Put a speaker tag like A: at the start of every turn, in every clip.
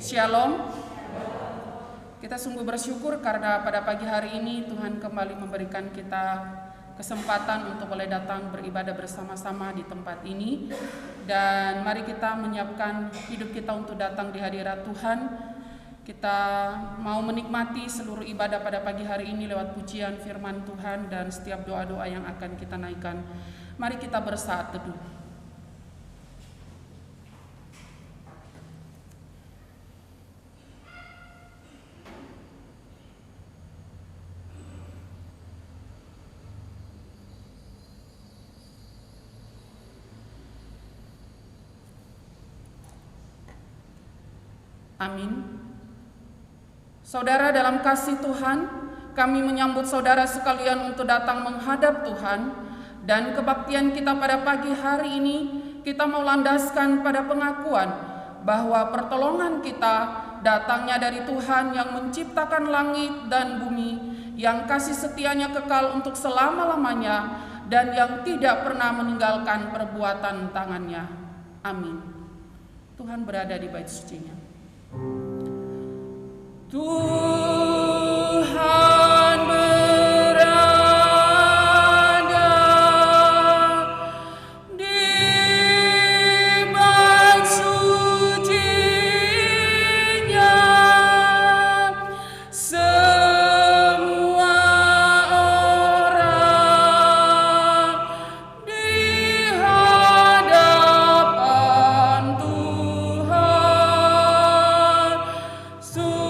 A: Shalom. Kita sungguh bersyukur karena pada pagi hari ini Tuhan kembali memberikan kita kesempatan untuk boleh datang beribadah bersama-sama di tempat ini. Dan mari kita menyiapkan hidup kita untuk datang di hadirat Tuhan. Kita mau menikmati seluruh ibadah pada pagi hari ini lewat pujian firman Tuhan dan setiap doa-doa yang akan kita naikkan. Mari kita bersaat teduh. Amin. Saudara dalam kasih Tuhan, kami menyambut saudara sekalian untuk datang menghadap Tuhan, dan kebaktian kita pada pagi hari ini kita mau landaskan pada pengakuan bahwa pertolongan kita datangnya dari Tuhan yang menciptakan langit dan bumi, yang kasih setianya kekal untuk selama-lamanya dan yang tidak pernah meninggalkan perbuatan tangannya. Amin. Tuhan berada di bait sucinya. Tuhan berada di bait sucinya, semua orang di hadapan Tuhan sujudlah,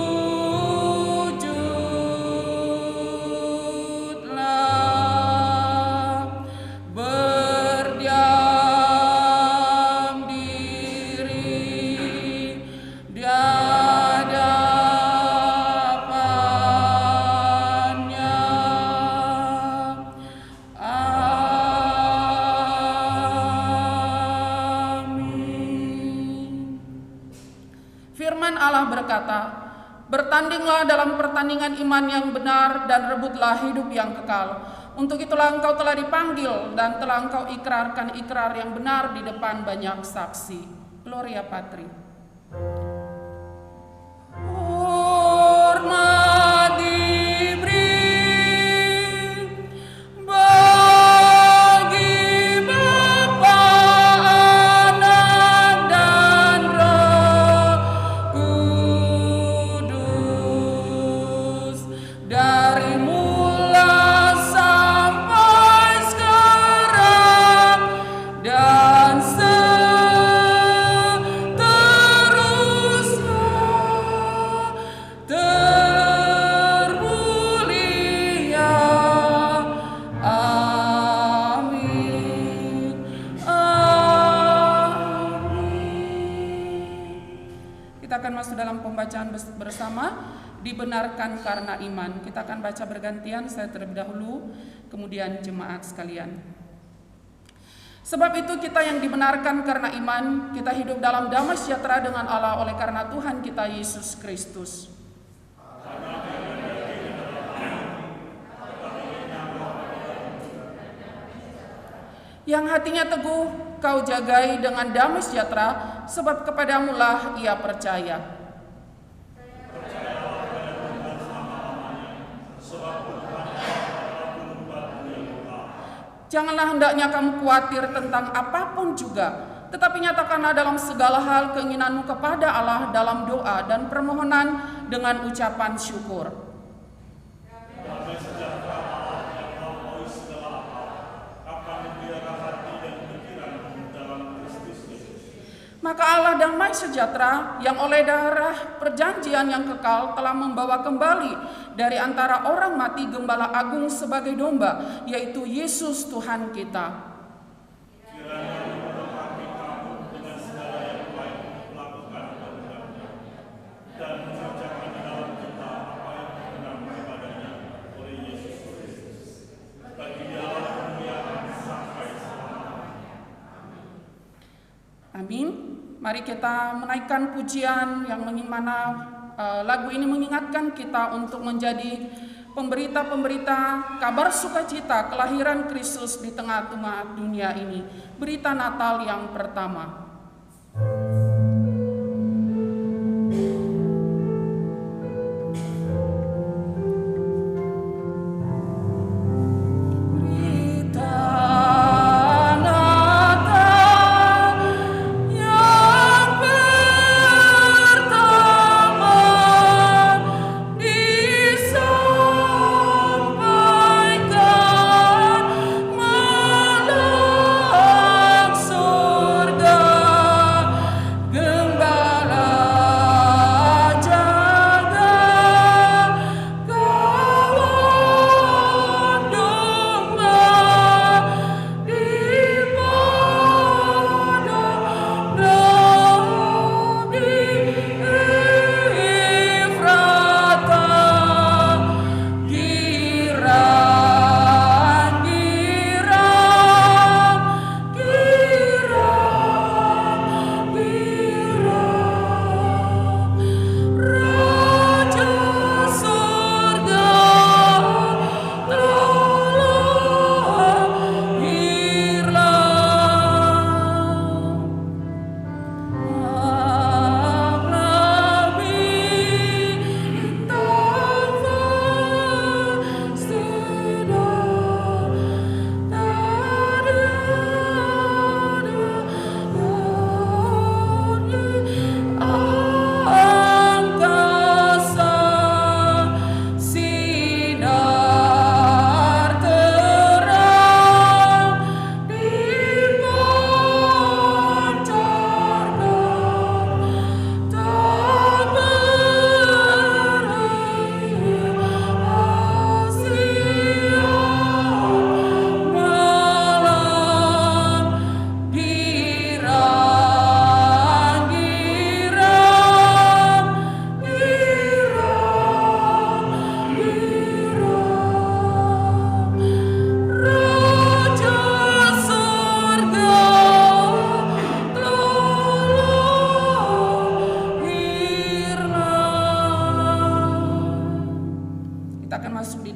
A: berdiam diri di hadapannya. Amin. Firman Allah berkata, "Bertandinglah dalam pertandingan iman yang benar dan rebutlah hidup yang kekal. Untuk itulah engkau telah dipanggil dan telah engkau ikrarkan ikrar yang benar di depan banyak saksi." Gloria Patri. Hormat diberi bagi Bapa, Anak, dan Roh Kudus, dari mula sampai sekarang dan seterusnya, termulia. Amin. Amin. Kita akan masuk dalam pembacaan bersama, dibenarkan karena iman. Kita akan baca bergantian, saya terlebih dahulu, kemudian jemaat sekalian. Sebab itu kita yang dibenarkan karena iman, kita hidup dalam damai sejahtera dengan Allah oleh karena Tuhan kita Yesus Kristus. Yang hatinya teguh kau jagai dengan damai sejahtera, sebab kepadamulah ia percaya. Janganlah hendaknya kamu khawatir tentang apapun juga, tetapi nyatakanlah dalam segala hal keinginanmu kepada Allah dalam doa dan permohonan dengan ucapan syukur. Maka Allah damai sejahtera yang oleh darah perjanjian yang kekal telah membawa kembali dari antara orang mati Gembala Agung sebagai domba, yaitu Yesus Tuhan kita. Amin. Mari kita menaikkan pujian yang mana lagu ini mengingatkan kita untuk menjadi pemberita-pemberita kabar sukacita kelahiran Kristus di tengah-tengah dunia ini. Berita Natal yang pertama.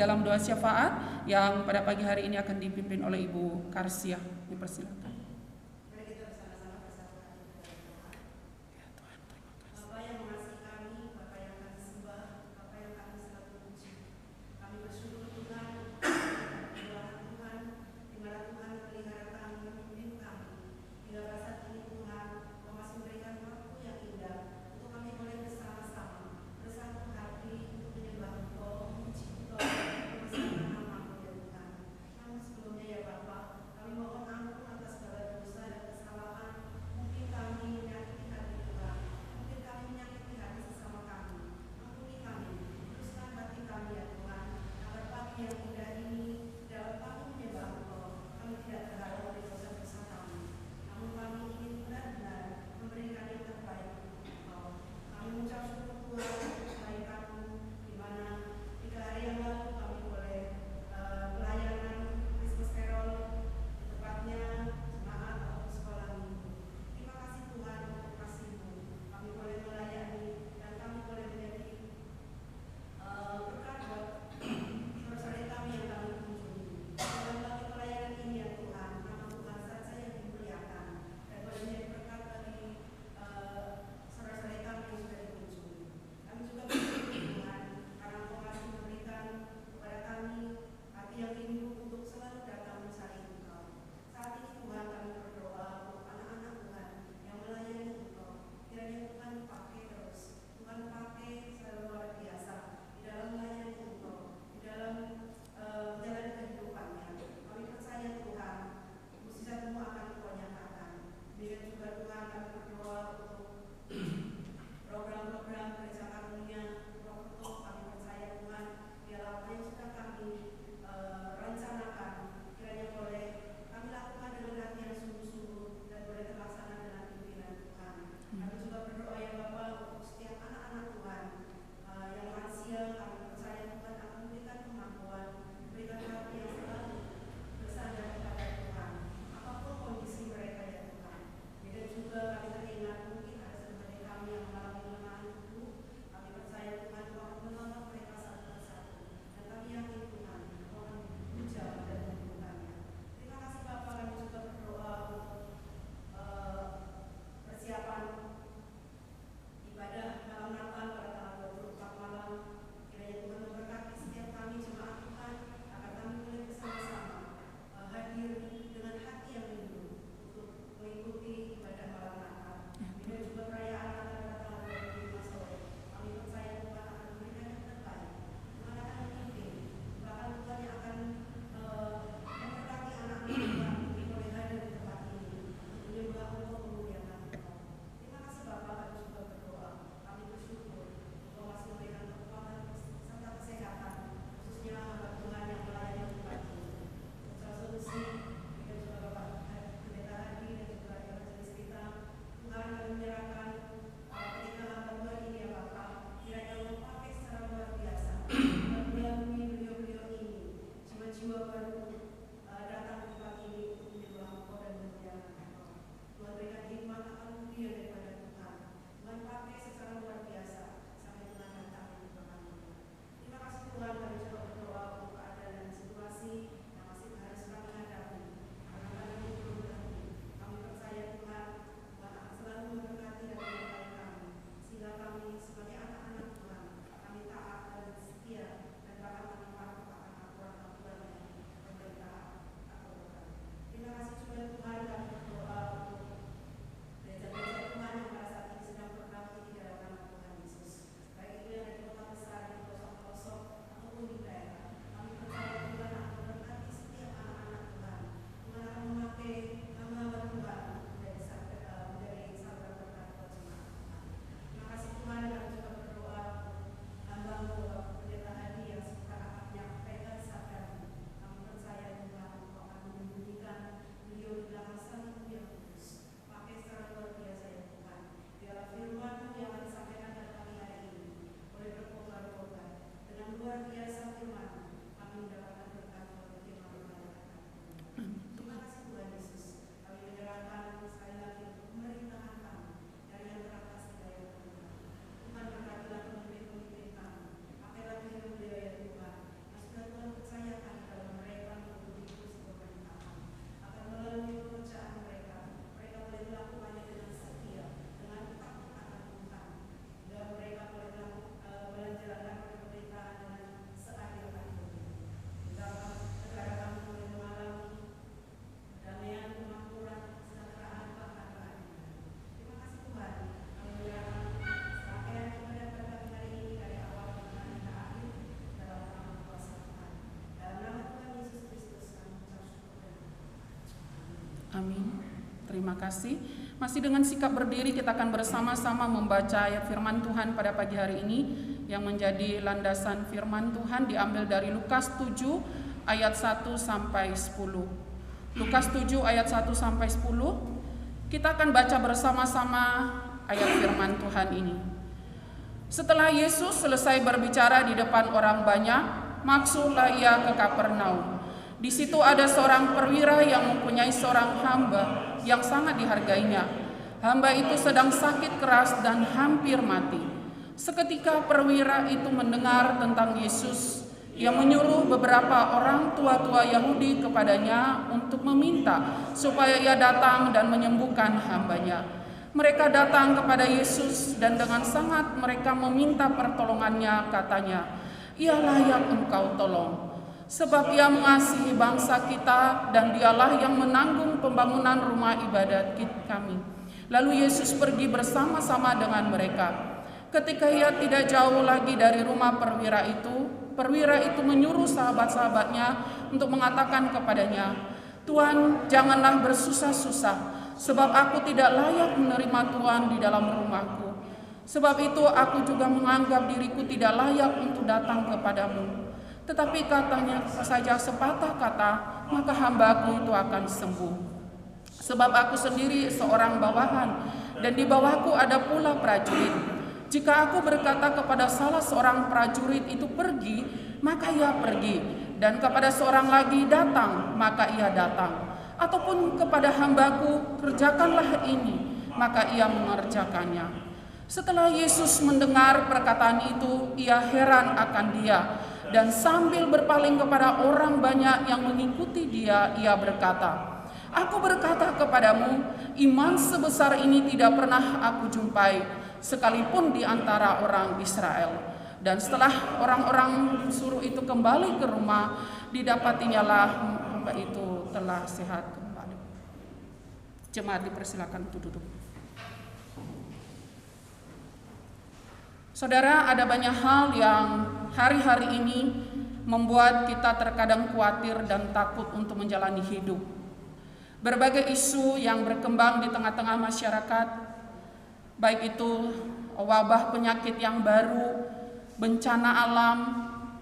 A: dalam doa syafaat yang pada pagi hari ini akan dipimpin oleh Ibu Karsia. Dipersilakan. Terima kasih. Masih dengan sikap berdiri kita akan bersama-sama membaca ayat firman Tuhan pada pagi hari ini yang menjadi landasan firman Tuhan diambil dari Lukas 7 ayat 1 sampai 10. Lukas 7 ayat 1 sampai 10. Kita akan baca bersama-sama ayat firman Tuhan ini. Setelah Yesus selesai berbicara di depan orang banyak, masuklah ia ke Kapernaum. Di situ ada seorang perwira yang mempunyai seorang hamba yang sangat dihargainya. Hamba itu sedang sakit keras dan hampir mati. Seketika perwira itu mendengar tentang Yesus, ia menyuruh beberapa orang tua-tua Yahudi kepadanya untuk meminta supaya ia datang dan menyembuhkan hambanya. Mereka datang kepada Yesus dan dengan sangat mereka meminta pertolongannya, katanya, "Ia layak engkau tolong. Sebab ia mengasihi bangsa kita dan dialah yang menanggung pembangunan rumah ibadat kami." Lalu Yesus pergi bersama-sama dengan mereka. Ketika ia tidak jauh lagi dari rumah perwira itu menyuruh sahabat-sahabatnya untuk mengatakan kepadanya, "Tuan, janganlah bersusah-susah, sebab aku tidak layak menerima Tuhan di dalam rumahku. Sebab itu aku juga menganggap diriku tidak layak untuk datang kepadamu. Tetapi katanya saja sepatah kata, maka hambaku itu akan sembuh. Sebab aku sendiri seorang bawahan, dan di bawahku ada pula prajurit. Jika aku berkata kepada salah seorang prajurit itu pergi, maka ia pergi. Dan kepada seorang lagi datang, maka ia datang. Ataupun kepada hambaku, kerjakanlah ini, maka ia mengerjakannya." Setelah Yesus mendengar perkataan itu, ia heran akan dia. Dan sambil berpaling kepada orang banyak yang mengikuti dia, ia berkata, "Aku berkata kepadamu, iman sebesar ini tidak pernah aku jumpai, sekalipun di antara orang Israel." Dan setelah orang-orang suruh itu kembali ke rumah, didapatinya hamba itu telah sehat kembali. Jemaat dipersilakan untuk duduk. Saudara, ada banyak hal yang hari-hari ini membuat kita terkadang khawatir dan takut untuk menjalani hidup. Berbagai isu yang berkembang di tengah-tengah masyarakat, baik itu wabah penyakit yang baru, bencana alam,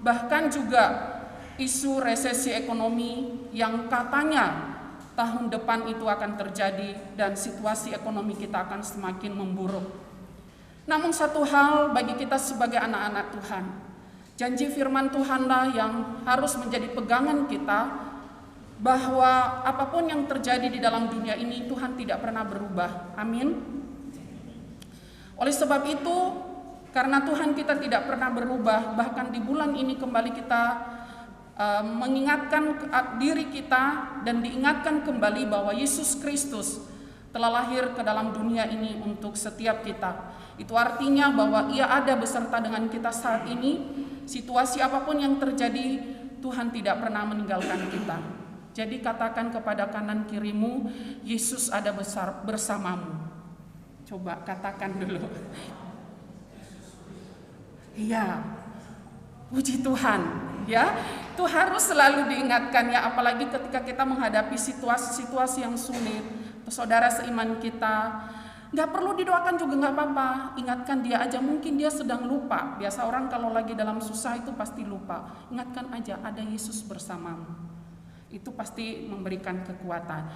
A: bahkan juga isu resesi ekonomi yang katanya tahun depan itu akan terjadi dan situasi ekonomi kita akan semakin memburuk. Namun satu hal bagi kita sebagai anak-anak Tuhan, janji firman Tuhanlah yang harus menjadi pegangan kita, bahwa apapun yang terjadi di dalam dunia ini Tuhan tidak pernah berubah. Amin. Oleh sebab itu, karena Tuhan kita tidak pernah berubah, bahkan di bulan ini kembali kita mengingatkan diri kita dan diingatkan kembali bahwa Yesus Kristus telah lahir ke dalam dunia ini untuk setiap kita. Itu artinya bahwa ia ada beserta dengan kita saat ini. Situasi apapun yang terjadi, Tuhan tidak pernah meninggalkan kita. Jadi katakan kepada kanan kirimu, Yesus ada bersamamu. Coba katakan dulu. Iya, puji Tuhan. Ya, itu harus selalu diingatkan ya, apalagi ketika kita menghadapi situasi-situasi yang sulit. Saudara seiman kita, nggak perlu didoakan juga nggak apa-apa, ingatkan dia aja, mungkin dia sedang lupa. Biasa orang kalau lagi dalam susah itu pasti lupa. Ingatkan aja, ada Yesus bersamamu. Itu pasti memberikan kekuatan.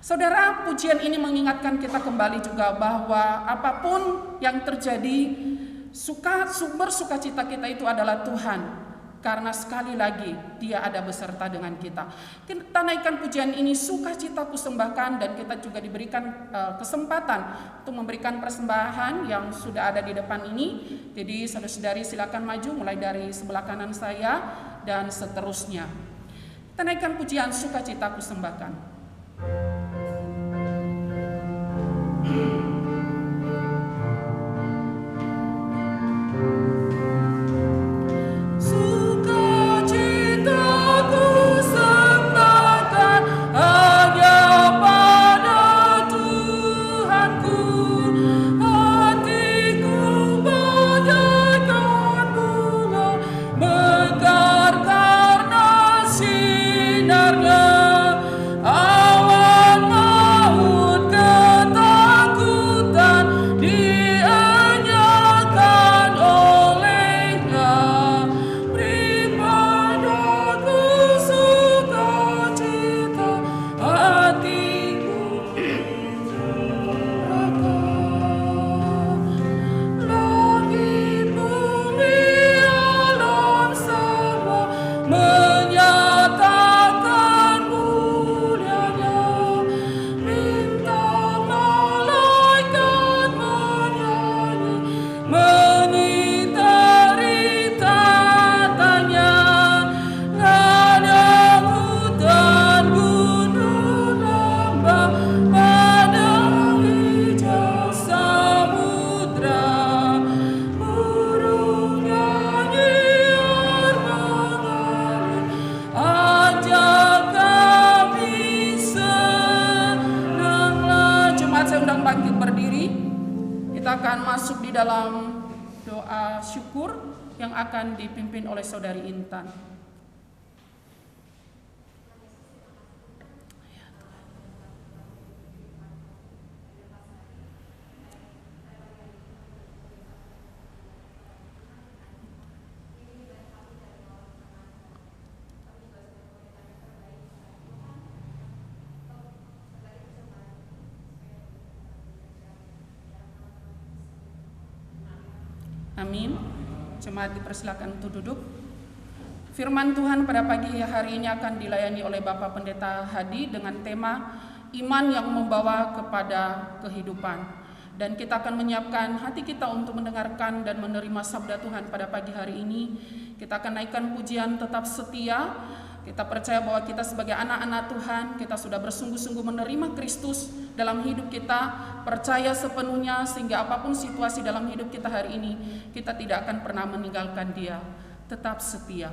A: Saudara, pujian ini mengingatkan kita kembali juga bahwa apapun yang terjadi, sumber sukacita kita itu adalah Tuhan. Karena sekali lagi dia ada beserta dengan kita. Kita naikkan pujian ini, sukacitaku sembahkan, dan kita juga diberikan kesempatan untuk memberikan persembahan yang sudah ada di depan ini. Jadi saudara-saudari silakan maju mulai dari sebelah kanan saya dan seterusnya. Kita naikkan pujian sukacitaku sembahkan. Sinarnya awan maut doa syukur yang akan dipimpin oleh Saudari Intan. Amin. Jemaat dipersilakan untuk duduk. Firman Tuhan pada pagi hari ini akan dilayani oleh Bapak Pendeta Hadi dengan tema iman yang membawa kepada kehidupan. Dan kita akan menyiapkan hati kita untuk mendengarkan dan menerima sabda Tuhan pada pagi hari ini. Kita akan naikkan pujian tetap setia. Kita percaya bahwa kita sebagai anak-anak Tuhan, kita sudah bersungguh-sungguh menerima Kristus dalam hidup kita, percaya sepenuhnya sehingga apapun situasi dalam hidup kita hari ini, kita tidak akan pernah meninggalkan Dia. Tetap setia.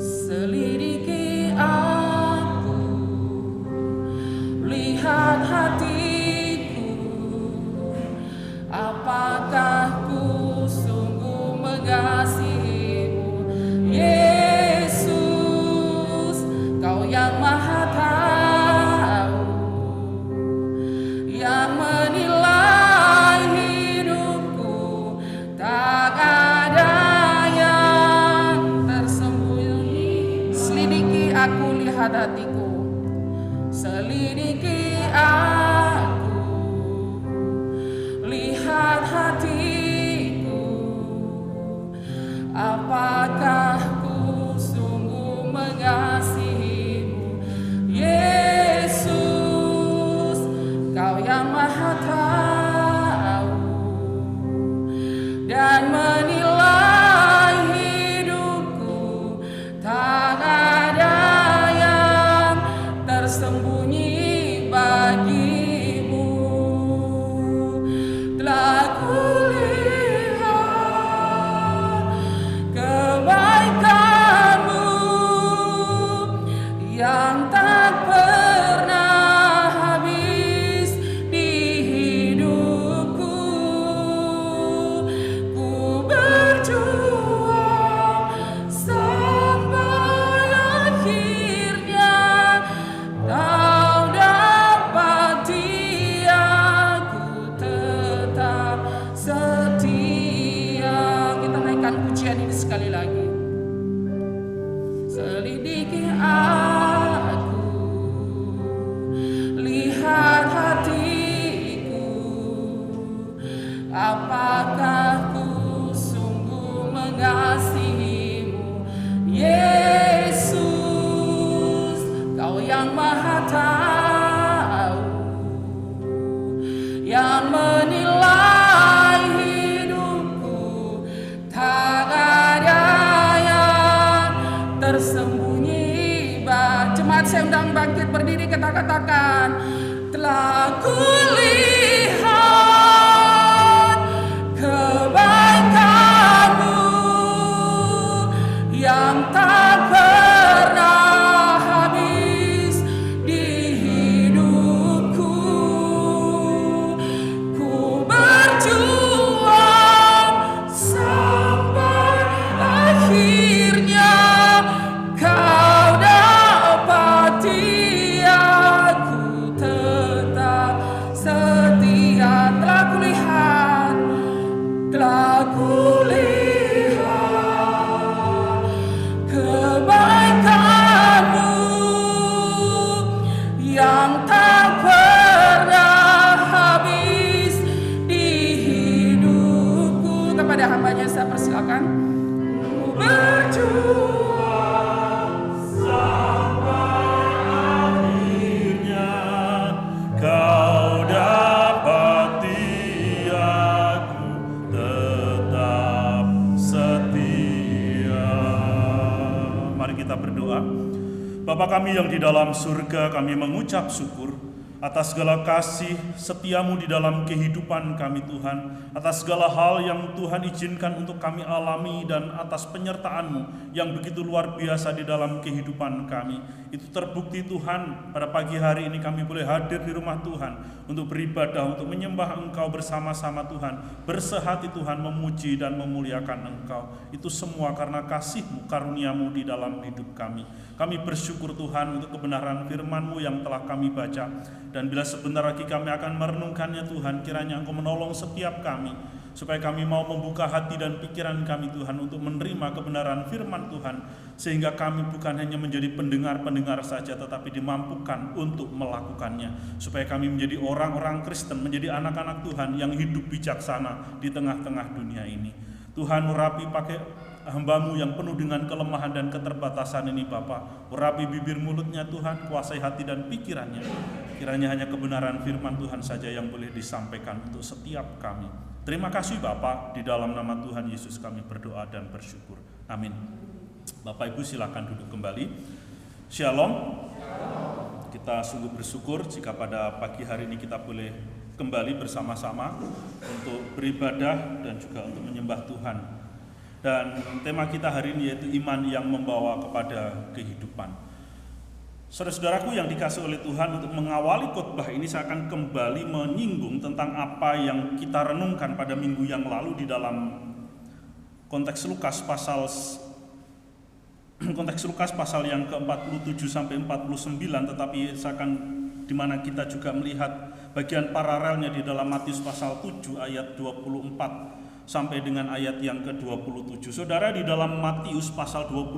A: Selidiki aku, lihat hatiku, apakah ku sungguh mengasihimu, Yesus, Kau yang Maha Tahu, yang menilai hidupku, tak ada yang tersembunyi. Selidiki aku, lihat hatiku, selidiki aku, lihat hatiku, apakah ku sungguh mengasihimu, Yesus, Kau yang Maha Tahu, dan menilai hidupku, tak ada yang tersembunyi bagimu. Telah kulihat kebaikanmu yang tak pernah habis di hidupku. Ku berjuang sampai akhirnya, Kau dapati aku tetap setia. Kita naikkan pujian ini sekali lagi. Selidiki aku, lihat hatiku, apakah ku sungguh mengasihimu, Yesus, Kau yang Maha Tahu, yang menilai hidupku, tak ada yang tersembunyi. Jemaat saya undang bangkit berdiri, kita katakan, telah kulihat kebaikanmu yang tak pernah habis di hidupku. Ku berjuang sampai akhirnya, Kau dapati aku tetap setia. Telah kulihat kebaikanmu yang tak pernah habis di hidupku. Kepada hambanya saya persilakan. Ku berjuang
B: sampai akhirnya, Kau dapati aku tetap setia. Mari kita berdoa. Bapa kami yang di dalam surga, kami mengucap syukur atas segala kasih setiamu di dalam kehidupan kami Tuhan, atas segala hal yang Tuhan izinkan untuk kami alami, dan atas penyertaan-Mu yang begitu luar biasa di dalam kehidupan kami. Itu terbukti Tuhan, pada pagi hari ini kami boleh hadir di rumah Tuhan untuk beribadah, untuk menyembah Engkau bersama-sama Tuhan, bersehati Tuhan, memuji dan memuliakan Engkau. Itu semua karena kasih-Mu, karunia-Mu di dalam hidup kami. Kami bersyukur Tuhan untuk kebenaran firman-Mu yang telah kami baca. Dan bila sebentar lagi kami akan merenungkannya Tuhan, kiranya Engkau menolong setiap kami, supaya kami mau membuka hati dan pikiran kami Tuhan untuk menerima kebenaran firman Tuhan, sehingga kami bukan hanya menjadi pendengar-pendengar saja, tetapi dimampukan untuk melakukannya, supaya kami menjadi orang-orang Kristen, menjadi anak-anak Tuhan yang hidup bijaksana di tengah-tengah dunia ini. Tuhan, urapi pakai hamba-Mu yang penuh dengan kelemahan dan keterbatasan ini Bapa. Urapi bibir mulutnya Tuhan, kuasai hati dan pikirannya. Kiranya hanya kebenaran firman Tuhan saja yang boleh disampaikan untuk setiap kami. Terima kasih Bapa, di dalam nama Tuhan Yesus kami berdoa dan bersyukur. Amin. Bapak Ibu silakan duduk kembali. Shalom. Kita sungguh bersyukur jika pada pagi hari ini kita boleh kembali bersama-sama untuk beribadah dan juga untuk menyembah Tuhan. Dan tema kita hari ini yaitu iman yang membawa kepada kehidupan. Saudara-saudaraku yang dikasih oleh Tuhan, untuk mengawali khotbah ini saya akan kembali menyinggung tentang apa yang kita renungkan pada minggu yang lalu di dalam konteks Lukas pasal yang ke-47 sampai 49, tetapi saya akan di mana kita juga melihat bagian paralelnya di dalam Matius pasal 7 ayat 24 sampai dengan ayat yang ke-27. Saudara, di dalam Matius pasal 7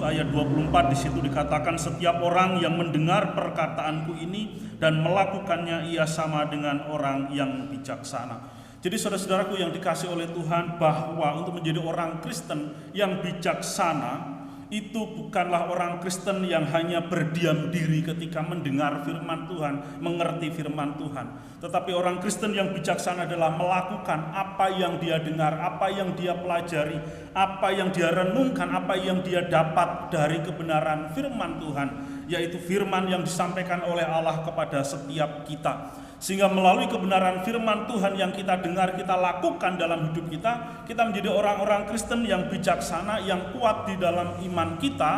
B: ayat 24 di situ dikatakan, setiap orang yang mendengar perkataanku ini dan melakukannya, ia sama dengan orang yang bijaksana. Jadi saudara-saudaraku yang dikasih oleh Tuhan, bahwa untuk menjadi orang Kristen yang bijaksana itu bukanlah orang Kristen yang hanya berdiam diri ketika mendengar firman Tuhan, mengerti firman Tuhan. Tetapi orang Kristen yang bijaksana adalah melakukan apa yang dia dengar, apa yang dia pelajari, apa yang dia renungkan, apa yang dia dapat dari kebenaran firman Tuhan, yaitu firman yang disampaikan oleh Allah kepada setiap kita. Sehingga melalui kebenaran firman Tuhan yang kita dengar, kita lakukan dalam hidup kita, kita menjadi orang-orang Kristen yang bijaksana, yang kuat di dalam iman kita,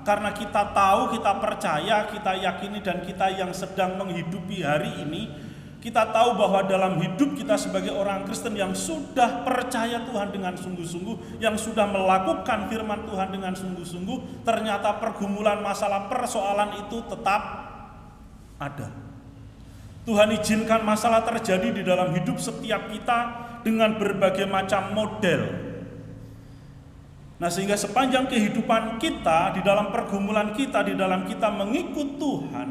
B: karena kita tahu, kita percaya, kita yakini, dan kita yang sedang menghidupi hari ini, kita tahu bahwa dalam hidup kita sebagai orang Kristen yang sudah percaya Tuhan dengan sungguh-sungguh, yang sudah melakukan firman Tuhan dengan sungguh-sungguh, ternyata pergumulan, masalah, persoalan itu tetap ada. Tuhan izinkan masalah terjadi di dalam hidup setiap kita dengan berbagai macam model. Nah, sehingga sepanjang kehidupan kita, di dalam pergumulan kita, di dalam kita mengikut Tuhan,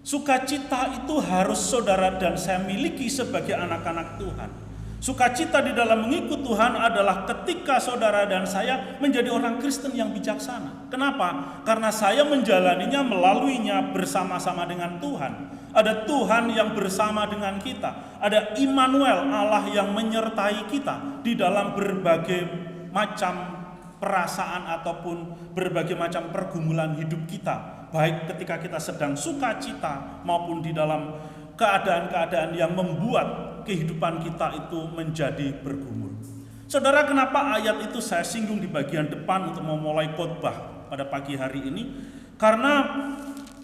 B: sukacita itu harus saudara dan saya miliki sebagai anak-anak Tuhan. Sukacita di dalam mengikut Tuhan adalah ketika saudara dan saya menjadi orang Kristen yang bijaksana. Kenapa? Karena saya menjalaninya, melaluinya bersama-sama dengan Tuhan. Ada Tuhan yang bersama dengan kita. Ada Immanuel, Allah yang menyertai kita di dalam berbagai macam perasaan ataupun berbagai macam pergumulan hidup kita. Baik ketika kita sedang sukacita maupun di dalam keadaan-keadaan yang membuat kehidupan kita itu menjadi bergumul. Saudara, kenapa ayat itu saya singgung di bagian depan untuk memulai khotbah pada pagi hari ini? Karena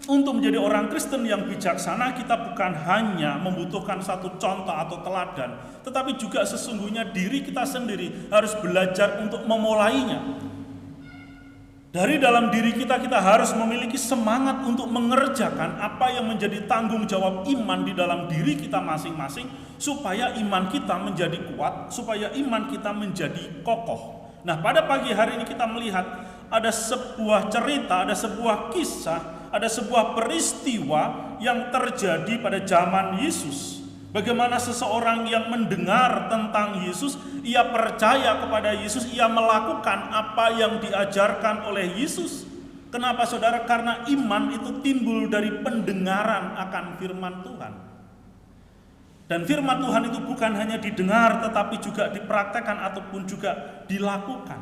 B: untuk menjadi orang Kristen yang bijaksana, kita bukan hanya membutuhkan satu contoh atau teladan, tetapi juga sesungguhnya diri kita sendiri harus belajar untuk memulainya. Dari dalam diri kita harus memiliki semangat untuk mengerjakan apa yang menjadi tanggung jawab iman di dalam diri kita masing-masing, supaya iman kita menjadi kuat, supaya iman kita menjadi kokoh. Nah, pada pagi hari ini kita melihat ada sebuah cerita, ada sebuah kisah, ada sebuah peristiwa yang terjadi pada zaman Yesus. Bagaimana seseorang yang mendengar tentang Yesus, ia percaya kepada Yesus, ia melakukan apa yang diajarkan oleh Yesus. Kenapa saudara? Karena iman itu timbul dari pendengaran akan firman Tuhan. Dan firman Tuhan itu bukan hanya didengar, tetapi juga dipraktekkan ataupun juga dilakukan.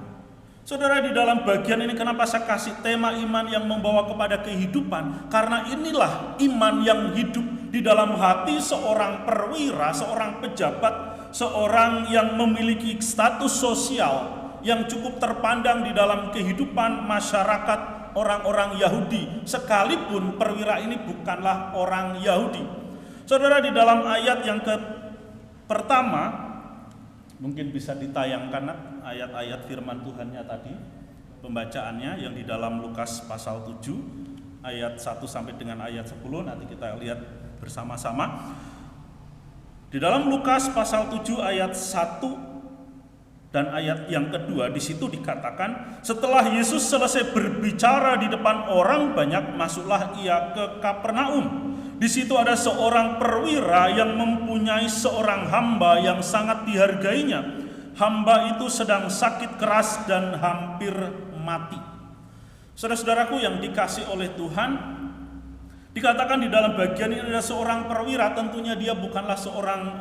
B: Saudara, di dalam bagian ini kenapa saya kasih tema iman yang membawa kepada kehidupan? Karena inilah iman yang hidup di dalam hati seorang perwira, seorang pejabat, seorang yang memiliki status sosial yang cukup terpandang di dalam kehidupan masyarakat orang-orang Yahudi, sekalipun perwira ini bukanlah orang Yahudi. Saudara, di dalam ayat yang pertama, mungkin bisa ditayangkan ayat-ayat firman Tuhannya tadi, pembacaannya yang di dalam Lukas pasal 7 ayat 1 sampai dengan ayat 10, nanti kita lihat bersama-sama. Di dalam Lukas pasal 7 ayat 1 dan ayat yang kedua, di situ dikatakan, setelah Yesus selesai berbicara di depan orang banyak, masuklah ia ke Kapernaum. Di situ ada seorang perwira yang mempunyai seorang hamba yang sangat dihargainya. Hamba itu sedang sakit keras dan hampir mati. Saudara-saudaraku yang dikasih oleh Tuhan, dikatakan di dalam bagian ini ada seorang perwira. Tentunya dia bukanlah seorang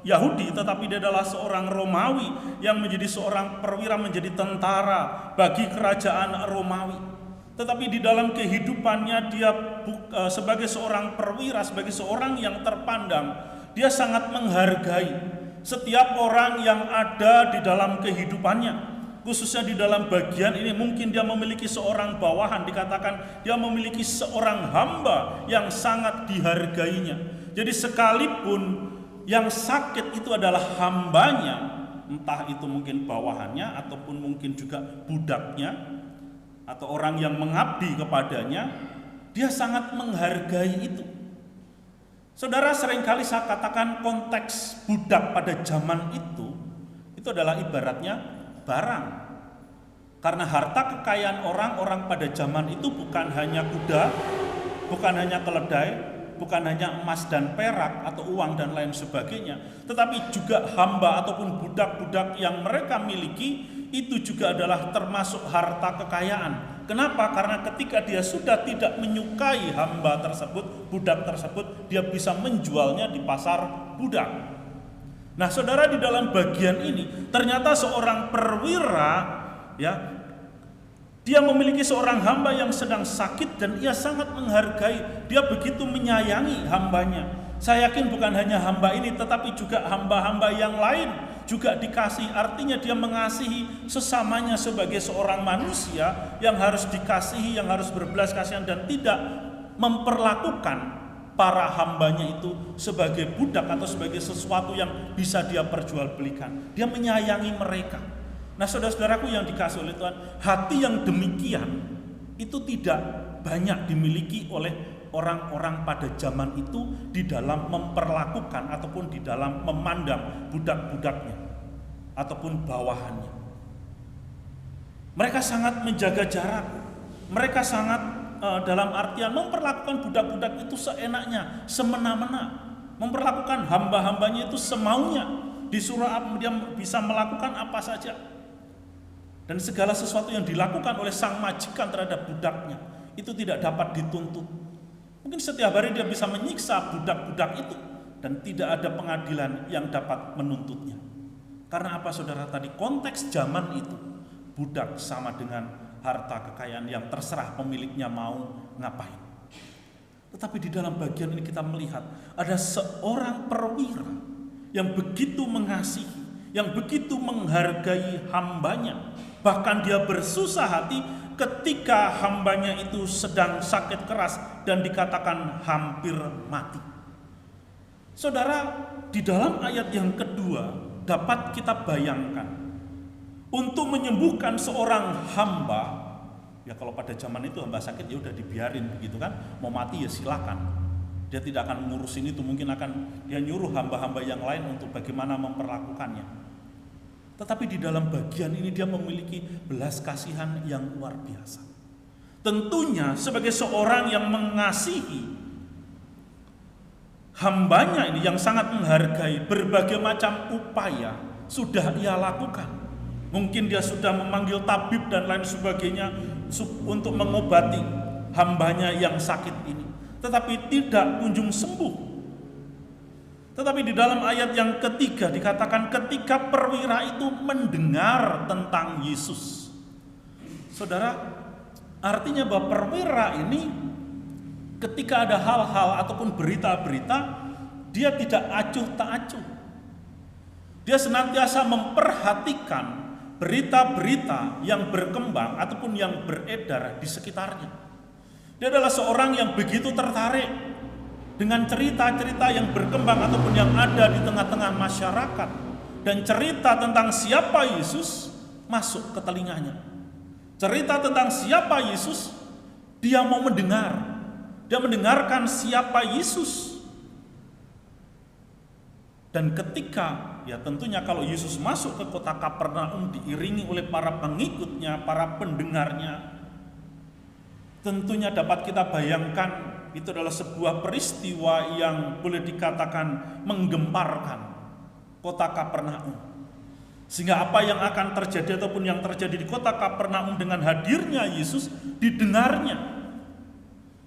B: Yahudi, tetapi dia adalah seorang Romawi yang menjadi seorang perwira, menjadi tentara bagi kerajaan Romawi. Tetapi di dalam kehidupannya dia sebagai seorang perwira, sebagai seorang yang terpandang, dia sangat menghargai setiap orang yang ada di dalam kehidupannya. Khususnya di dalam bagian ini mungkin dia memiliki seorang bawahan, dikatakan dia memiliki seorang hamba yang sangat dihargainya. Jadi sekalipun yang sakit itu adalah hambanya, entah itu mungkin bawahannya ataupun mungkin juga budaknya atau orang yang mengabdi kepadanya, dia sangat menghargai itu. Saudara, seringkali saya katakan konteks budak pada zaman itu adalah ibaratnya barang. Karena harta kekayaan orang-orang pada zaman itu bukan hanya kuda, bukan hanya keledai, bukan hanya emas dan perak atau uang dan lain sebagainya, tetapi juga hamba ataupun budak-budak yang mereka miliki itu juga adalah termasuk harta kekayaan. Kenapa? Karena ketika dia sudah tidak menyukai hamba tersebut, budak tersebut, dia bisa menjualnya di pasar budak. Nah, saudara, di dalam bagian ini ternyata seorang perwira, ya, dia memiliki seorang hamba yang sedang sakit dan ia sangat menghargai, dia begitu menyayangi hambanya. Saya yakin bukan hanya hamba ini, tetapi juga hamba-hamba yang lain juga dikasih. Artinya dia mengasihi sesamanya sebagai seorang manusia yang harus dikasihi, yang harus berbelas kasihan, dan tidak memperlakukan para hambanya itu sebagai budak atau sebagai sesuatu yang bisa dia perjualbelikan. Dia menyayangi mereka. Nah, saudara-saudaraku yang dikasih oleh Tuhan, hati yang demikian itu tidak banyak dimiliki oleh orang-orang pada zaman itu di dalam memperlakukan ataupun di dalam memandang budak-budaknya ataupun bawahannya. Mereka sangat menjaga jarak. Mereka sangat dalam artian memperlakukan budak-budak itu seenaknya, semena-mena. Memperlakukan hamba-hambanya itu semaunya. Disuruh dia bisa melakukan apa saja. Dan segala sesuatu yang dilakukan oleh sang majikan terhadap budaknya itu tidak dapat dituntut. Mungkin setiap hari dia bisa menyiksa budak-budak itu dan tidak ada pengadilan yang dapat menuntutnya. Karena apa, saudara? Tadi konteks zaman itu, budak sama dengan harta kekayaan yang terserah pemiliknya mau ngapain. Tetapi di dalam bagian ini kita melihat ada seorang perwira yang begitu mengasihi, yang begitu menghargai hambanya. Bahkan dia bersusah hati ketika hambanya itu sedang sakit keras dan dikatakan hampir mati. Saudara, di dalam ayat yang kedua dapat kita bayangkan, untuk menyembuhkan seorang hamba, ya kalau pada zaman itu hamba sakit ya udah dibiarin begitu kan, mau mati ya silakan. Dia tidak akan ngurusin itu, mungkin akan dia nyuruh hamba-hamba yang lain untuk bagaimana memperlakukannya. Tetapi di dalam bagian ini dia memiliki belas kasihan yang luar biasa. Tentunya sebagai seorang yang mengasihi hambanya ini, yang sangat menghargai, berbagai macam upaya sudah ia lakukan. Mungkin dia sudah memanggil tabib dan lain sebagainya untuk mengobati hambanya yang sakit ini, tetapi tidak kunjung sembuh. Tetapi di dalam ayat yang ketiga dikatakan ketika perwira itu mendengar tentang Yesus, Saudara, artinya bahwa perwira ini ketika ada hal-hal ataupun berita-berita, dia tidak acuh tak acuh. Dia senantiasa memperhatikan berita-berita yang berkembang ataupun yang beredar di sekitarnya. Dia adalah seorang yang begitu tertarik dengan cerita-cerita yang berkembang ataupun yang ada di tengah-tengah masyarakat. Dan cerita tentang siapa Yesus masuk ke telinganya. Cerita tentang siapa Yesus, dia mau mendengar. Dia mendengarkan siapa Yesus. Dan ketika, ya tentunya kalau Yesus masuk ke kota Kapernaum diiringi oleh para pengikutnya, para pendengarnya, tentunya dapat kita bayangkan itu adalah sebuah peristiwa yang boleh dikatakan menggemparkan kota Kapernaum. Sehingga apa yang akan terjadi ataupun yang terjadi di kota Kapernaum dengan hadirnya Yesus didengarnya.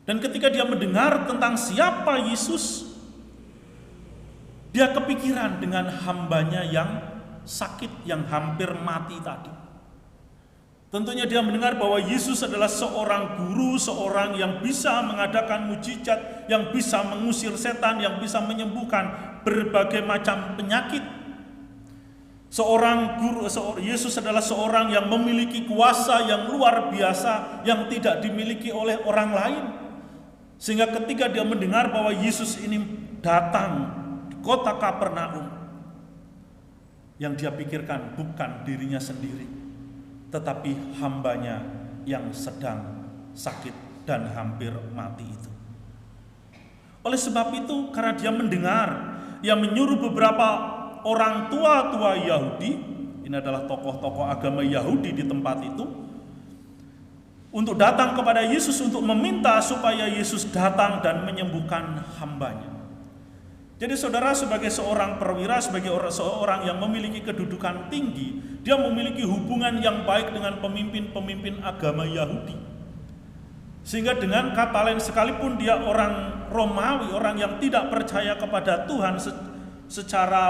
B: Dan ketika dia mendengar tentang siapa Yesus, dia kepikiran dengan hambanya yang sakit, yang hampir mati tadi. Tentunya dia mendengar bahwa Yesus adalah seorang guru, seorang yang bisa mengadakan mujizat, yang bisa mengusir setan, yang bisa menyembuhkan berbagai macam penyakit. Yesus adalah seorang yang memiliki kuasa yang luar biasa, yang tidak dimiliki oleh orang lain. Sehingga ketika dia mendengar bahwa Yesus ini datang kota Kapernaum, yang dia pikirkan bukan dirinya sendiri, tetapi hambanya yang sedang sakit dan hampir mati itu. Oleh sebab itu, karena dia mendengar, ia menyuruh beberapa orang tua-tua Yahudi, ini adalah tokoh-tokoh agama Yahudi di tempat itu, untuk datang kepada Yesus untuk meminta supaya Yesus datang dan menyembuhkan hambanya. Jadi saudara, sebagai seorang perwira, sebagai seorang yang memiliki kedudukan tinggi, dia memiliki hubungan yang baik dengan pemimpin-pemimpin agama Yahudi. Sehingga dengan kata lain, sekalipun dia orang Romawi, orang yang tidak percaya kepada Tuhan secara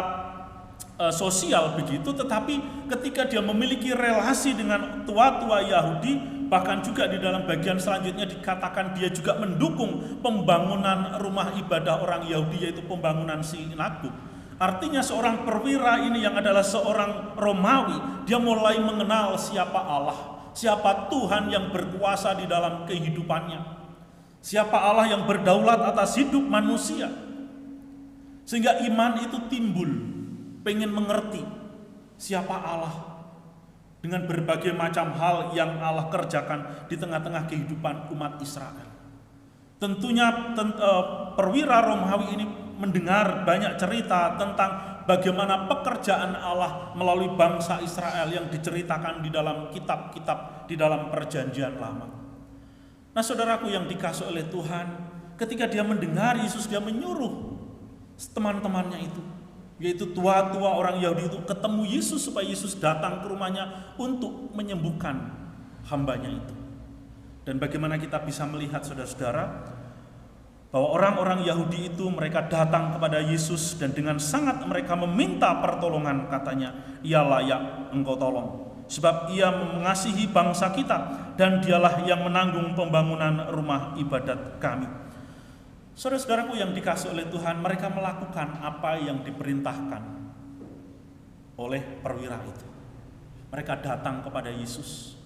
B: sosial begitu, tetapi ketika dia memiliki relasi dengan tua-tua Yahudi, bahkan juga di dalam bagian selanjutnya dikatakan dia juga mendukung pembangunan rumah ibadah orang Yahudi, yaitu pembangunan sinagog. Artinya seorang perwira ini yang adalah seorang Romawi, dia mulai mengenal siapa Allah, siapa Tuhan yang berkuasa di dalam kehidupannya, siapa Allah yang berdaulat atas hidup manusia. Sehingga iman itu timbul, pengen mengerti siapa Allah dengan berbagai macam hal yang Allah kerjakan di tengah-tengah kehidupan umat Israel. Tentunya perwira Romawi ini mendengar banyak cerita tentang bagaimana pekerjaan Allah melalui bangsa Israel yang diceritakan di dalam kitab-kitab di dalam Perjanjian Lama. Nah, saudaraku yang dikasihi oleh Tuhan, ketika dia mendengar Yesus, dia menyuruh teman-temannya itu, yaitu tua-tua orang Yahudi itu, ketemu Yesus supaya Yesus datang ke rumahnya untuk menyembuhkan hambanya itu. Dan bagaimana kita bisa melihat, saudara-saudara, bahwa orang-orang Yahudi itu mereka datang kepada Yesus dan dengan sangat mereka meminta pertolongan, katanya, ia layak engkau tolong, sebab ia mengasihi bangsa kita dan dialah yang menanggung pembangunan rumah ibadat kami. Saudara-saudaraku yang dikasihi oleh Tuhan, mereka melakukan apa yang diperintahkan oleh perwira itu. Mereka datang kepada Yesus.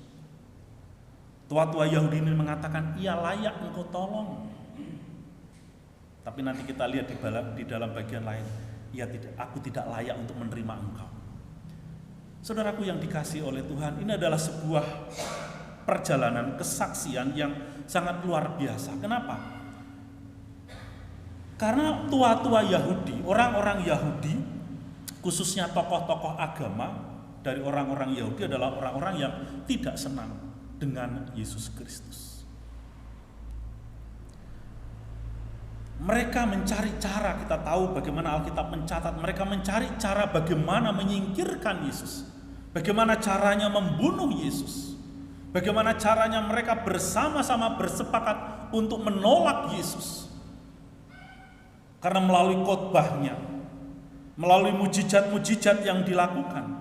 B: Tua-tua Yahudi ini mengatakan, ia layak engkau tolong. Tapi nanti kita lihat di dalam bagian lain, aku tidak layak untuk menerima engkau. Saudaraku yang dikasihi oleh Tuhan, ini adalah sebuah perjalanan kesaksian yang sangat luar biasa. Kenapa? Karena tua-tua Yahudi, orang-orang Yahudi, khususnya tokoh-tokoh agama dari orang-orang Yahudi adalah orang-orang yang tidak senang dengan Yesus Kristus. Mereka mencari cara, kita tahu bagaimana Alkitab mencatat, mereka mencari cara bagaimana menyingkirkan Yesus, bagaimana caranya membunuh Yesus, bagaimana caranya mereka bersama-sama bersepakat untuk menolak Yesus. Karena melalui khotbahnya, melalui mujizat-mujizat yang dilakukan,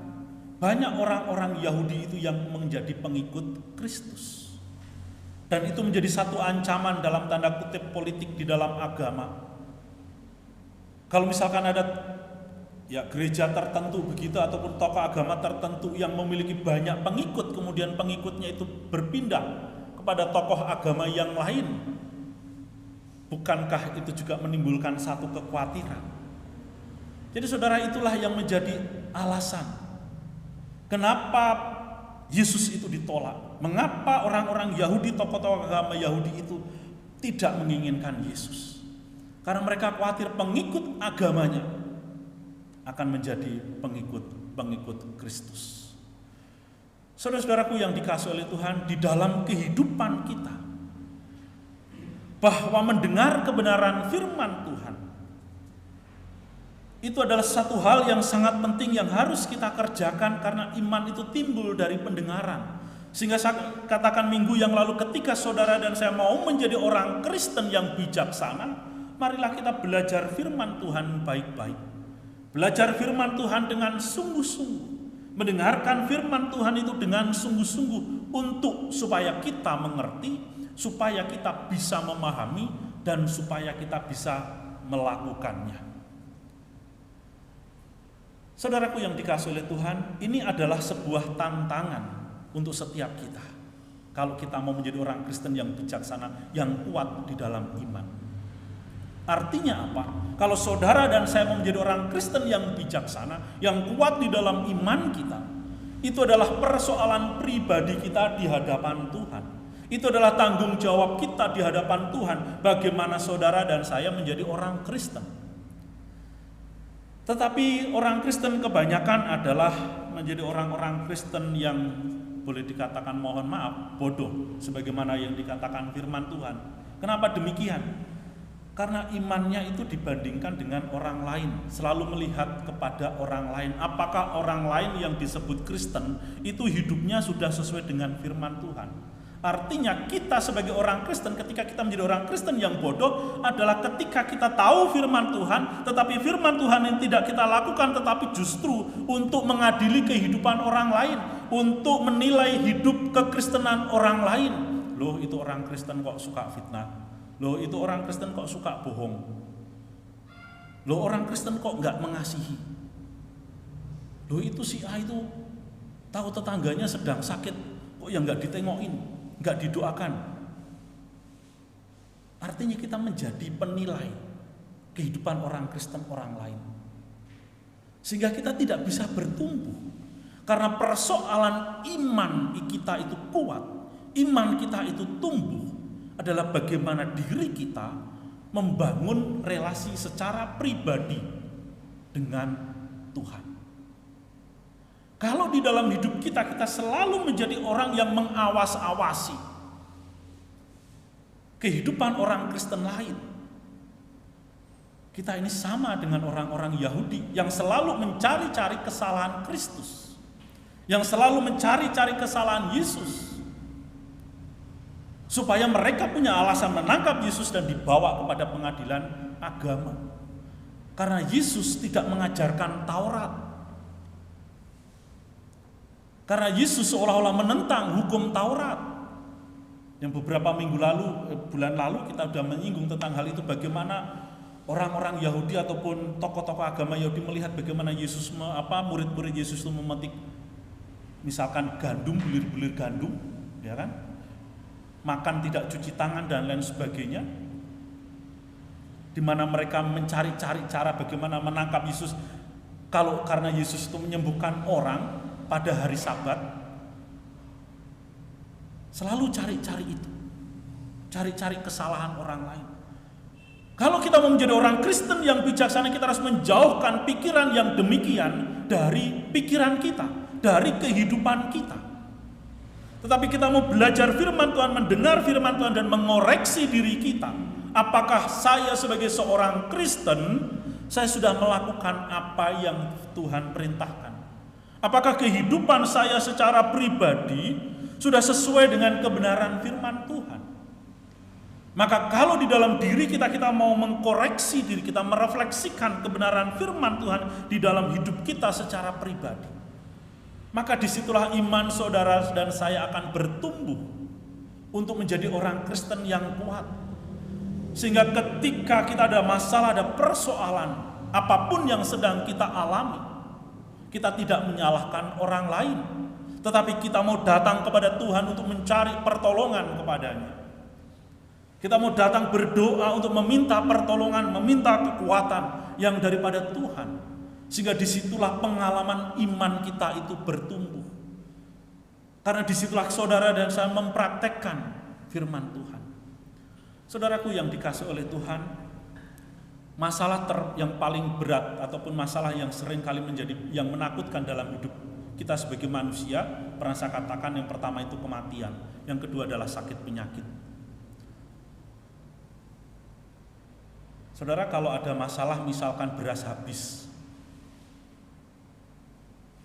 B: banyak orang-orang Yahudi itu yang menjadi pengikut Kristus. Dan itu menjadi satu ancaman dalam tanda kutip politik di dalam agama. Kalau misalkan ada gereja tertentu begitu ataupun tokoh agama tertentu yang memiliki banyak pengikut, kemudian pengikutnya itu berpindah kepada tokoh agama yang lain, bukankah itu juga menimbulkan satu kekhawatiran? Jadi saudara, itulah yang menjadi alasan kenapa Yesus itu ditolak. Mengapa orang-orang Yahudi, tokoh-tokoh agama Yahudi itu tidak menginginkan Yesus? Karena mereka khawatir pengikut agamanya akan menjadi pengikut Kristus. Saudara-saudaraku yang dikasihi oleh Tuhan, di dalam kehidupan kita, bahwa mendengar kebenaran firman Tuhan itu adalah satu hal yang sangat penting yang harus kita kerjakan, karena iman itu timbul dari pendengaran. Sehingga saya katakan minggu yang lalu, ketika saudara dan saya mau menjadi orang Kristen yang bijaksana, marilah kita belajar firman Tuhan baik-baik. Belajar firman Tuhan dengan sungguh-sungguh. Mendengarkan firman Tuhan itu dengan sungguh-sungguh untuk supaya kita mengerti, supaya kita bisa memahami, dan supaya kita bisa melakukannya. Saudaraku yang dikasihi oleh Tuhan, ini adalah sebuah tantangan untuk setiap kita. Kalau kita mau menjadi orang Kristen yang bijaksana, yang kuat di dalam iman. Artinya apa? Kalau saudara dan saya mau menjadi orang Kristen yang bijaksana, yang kuat di dalam iman kita, itu adalah persoalan pribadi kita di hadapan Tuhan. Itu adalah tanggung jawab kita di hadapan Tuhan, bagaimana saudara dan saya menjadi orang Kristen. Tetapi orang Kristen kebanyakan adalah menjadi orang-orang Kristen yang boleh dikatakan, mohon maaf, bodoh, sebagaimana yang dikatakan firman Tuhan. Kenapa demikian? Karena imannya itu dibandingkan dengan orang lain, selalu melihat kepada orang lain. Apakah orang lain yang disebut Kristen itu hidupnya sudah sesuai dengan firman Tuhan? Artinya kita sebagai orang Kristen, ketika kita menjadi orang Kristen yang bodoh adalah ketika kita tahu firman Tuhan, tetapi firman Tuhan yang tidak kita lakukan, tetapi justru untuk mengadili kehidupan orang lain, untuk menilai hidup kekristenan orang lain. Loh, itu orang Kristen kok suka fitnah. Loh, itu orang Kristen kok suka bohong. Loh, orang Kristen kok nggak mengasihi. Loh, itu si A itu tahu tetangganya sedang sakit, kok yang nggak ditengokin, nggak didoakan. Artinya kita menjadi penilai kehidupan orang Kristen orang lain, sehingga kita tidak bisa bertumbuh. Karena persoalan iman kita itu kuat, iman kita itu tumbuh, adalah bagaimana diri kita membangun relasi secara pribadi dengan Tuhan. Kalau di dalam hidup kita selalu menjadi orang yang mengawas-awasi kehidupan orang Kristen lain, kita ini sama dengan orang-orang Yahudi yang selalu mencari-cari kesalahan Kristus, yang selalu mencari-cari kesalahan Yesus, supaya mereka punya alasan menangkap Yesus dan dibawa kepada pengadilan agama. Karena Yesus tidak mengajarkan Taurat. Karena Yesus seolah-olah menentang hukum Taurat. Yang beberapa bulan lalu kita sudah menyinggung tentang hal itu, bagaimana orang-orang Yahudi ataupun tokoh-tokoh agama Yahudi melihat bagaimana Yesus, murid-murid Yesus itu memetik misalkan gandum, bulir-bulir gandum, ya kan? Makan tidak cuci tangan dan lain sebagainya, di mana mereka mencari-cari cara bagaimana menangkap Yesus. Karena Yesus itu menyembuhkan orang pada hari Sabat, selalu cari-cari itu, cari-cari kesalahan orang lain. Kalau kita mau menjadi orang Kristen yang bijaksana, kita harus menjauhkan pikiran yang demikian dari pikiran kita, dari kehidupan kita. Tetapi kita mau belajar firman Tuhan, mendengar firman Tuhan, dan mengoreksi diri kita. Apakah saya sebagai seorang Kristen, saya sudah melakukan apa yang Tuhan perintahkan? Apakah kehidupan saya secara pribadi sudah sesuai dengan kebenaran firman Tuhan? Maka kalau di dalam diri kita mau mengkoreksi diri kita, merefleksikan kebenaran firman Tuhan di dalam hidup kita secara pribadi, maka disitulah iman saudara dan saya akan bertumbuh untuk menjadi orang Kristen yang kuat. Sehingga ketika kita ada masalah, ada persoalan, apapun yang sedang kita alami, kita tidak menyalahkan orang lain, tetapi kita mau datang kepada Tuhan untuk mencari pertolongan kepadanya. Kita mau datang berdoa untuk meminta pertolongan, meminta kekuatan yang daripada Tuhan. Sehingga disitulah pengalaman iman kita itu bertumbuh. Karena disitulah saudara dan saya mempraktekkan firman Tuhan. Saudaraku yang dikasih oleh Tuhan, masalah yang paling berat ataupun masalah yang sering kali menjadi yang menakutkan dalam hidup kita sebagai manusia, pernah saya katakan yang pertama itu kematian, yang kedua adalah sakit penyakit. Saudara, kalau ada masalah misalkan beras habis,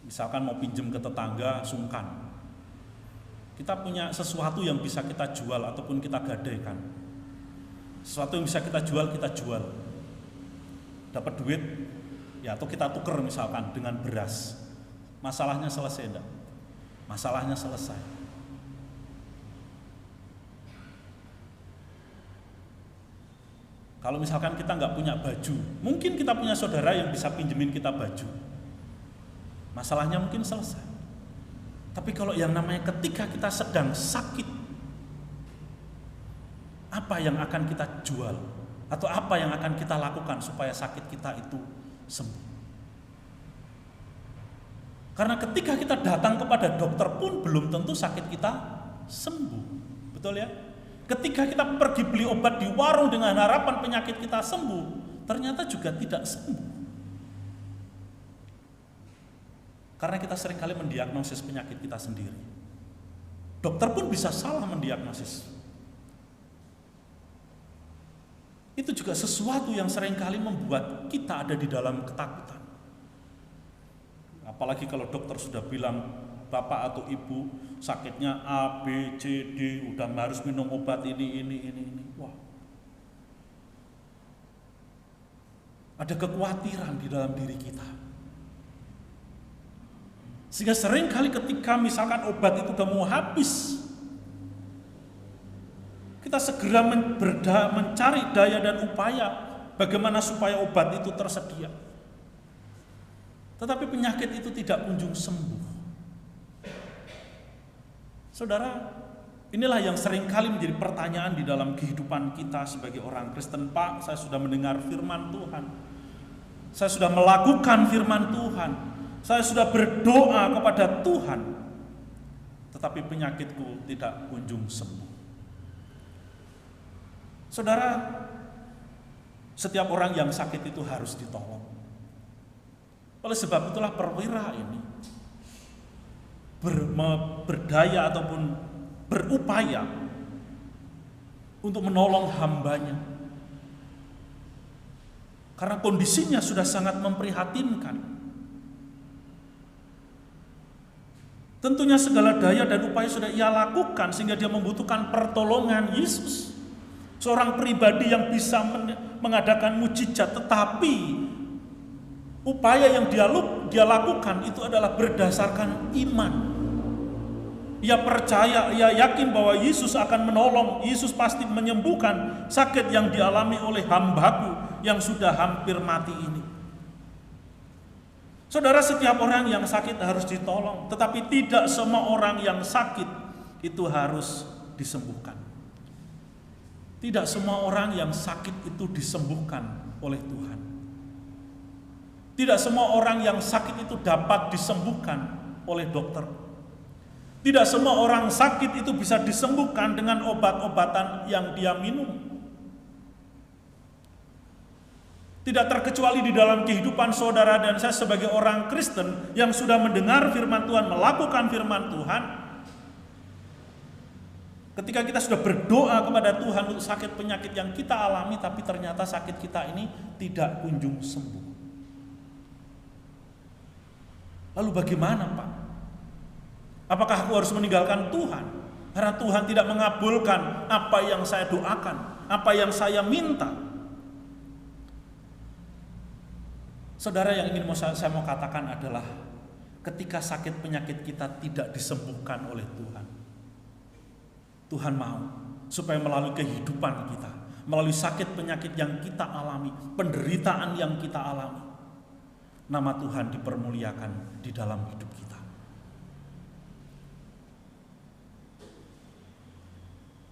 B: misalkan mau pinjem ke tetangga sungkan, kita punya sesuatu yang bisa kita jual ataupun kita gadaikan. Sesuatu yang bisa kita jual, dapat duit, ya, atau kita tuker misalkan dengan beras. Masalahnya selesai enggak? Masalahnya selesai. Kalau misalkan kita nggak punya baju, mungkin kita punya saudara yang bisa pinjemin kita baju. Masalahnya mungkin selesai. Tapi kalau yang namanya ketika kita sedang sakit, apa yang akan kita jual? Atau apa yang akan kita lakukan supaya sakit kita itu sembuh? Karena ketika kita datang kepada dokter pun belum tentu sakit kita sembuh. Betul ya? Ketika kita pergi beli obat di warung dengan harapan penyakit kita sembuh, ternyata juga tidak sembuh. Karena kita seringkali mendiagnosis penyakit kita sendiri. Dokter pun bisa salah mendiagnosis. Itu juga sesuatu yang seringkali membuat kita ada di dalam ketakutan. Apalagi kalau dokter sudah bilang, bapak atau ibu sakitnya A, B, C, D, udah harus minum obat ini. Wah. Ada kekhawatiran di dalam diri kita. Sehingga sering kali ketika misalkan obat itu udah mau habis, kita segera mencari daya dan upaya bagaimana supaya obat itu tersedia. Tetapi penyakit itu tidak kunjung sembuh. Saudara, inilah yang sering kali menjadi pertanyaan di dalam kehidupan kita sebagai orang Kristen. Pak, saya sudah mendengar firman Tuhan. Saya sudah melakukan firman Tuhan. Saya sudah berdoa kepada Tuhan. Tetapi penyakitku tidak kunjung sembuh. Saudara, setiap orang yang sakit itu harus ditolong. Oleh sebab itulah perwira ini berdaya ataupun berupaya untuk menolong hambanya. Karena kondisinya sudah sangat memprihatinkan. Tentunya segala daya dan upaya sudah ia lakukan sehingga dia membutuhkan pertolongan Yesus. Seorang pribadi yang bisa mengadakan mujizat, tetapi upaya yang dia lakukan itu adalah berdasarkan iman. Ia percaya, ia yakin bahwa Yesus akan menolong, Yesus pasti menyembuhkan sakit yang dialami oleh hambaku yang sudah hampir mati ini. Saudara, setiap orang yang sakit harus ditolong, tetapi tidak semua orang yang sakit itu harus disembuhkan. Tidak semua orang yang sakit itu disembuhkan oleh Tuhan. Tidak semua orang yang sakit itu dapat disembuhkan oleh dokter. Tidak semua orang sakit itu bisa disembuhkan dengan obat-obatan yang dia minum. Tidak terkecuali di dalam kehidupan saudara dan saya sebagai orang Kristen yang sudah mendengar firman Tuhan, melakukan firman Tuhan. Ketika kita sudah berdoa kepada Tuhan untuk sakit penyakit yang kita alami, tapi ternyata sakit kita ini tidak kunjung sembuh. Lalu bagaimana, Pak? Apakah aku harus meninggalkan Tuhan? Karena Tuhan tidak mengabulkan apa yang saya doakan, apa yang saya minta. Saudara, yang ingin saya mau katakan adalah ketika sakit penyakit kita tidak disembuhkan oleh Tuhan. Tuhan mau supaya melalui kehidupan kita, melalui sakit penyakit yang kita alami, penderitaan yang kita alami, nama Tuhan dipermuliakan di dalam hidup kita.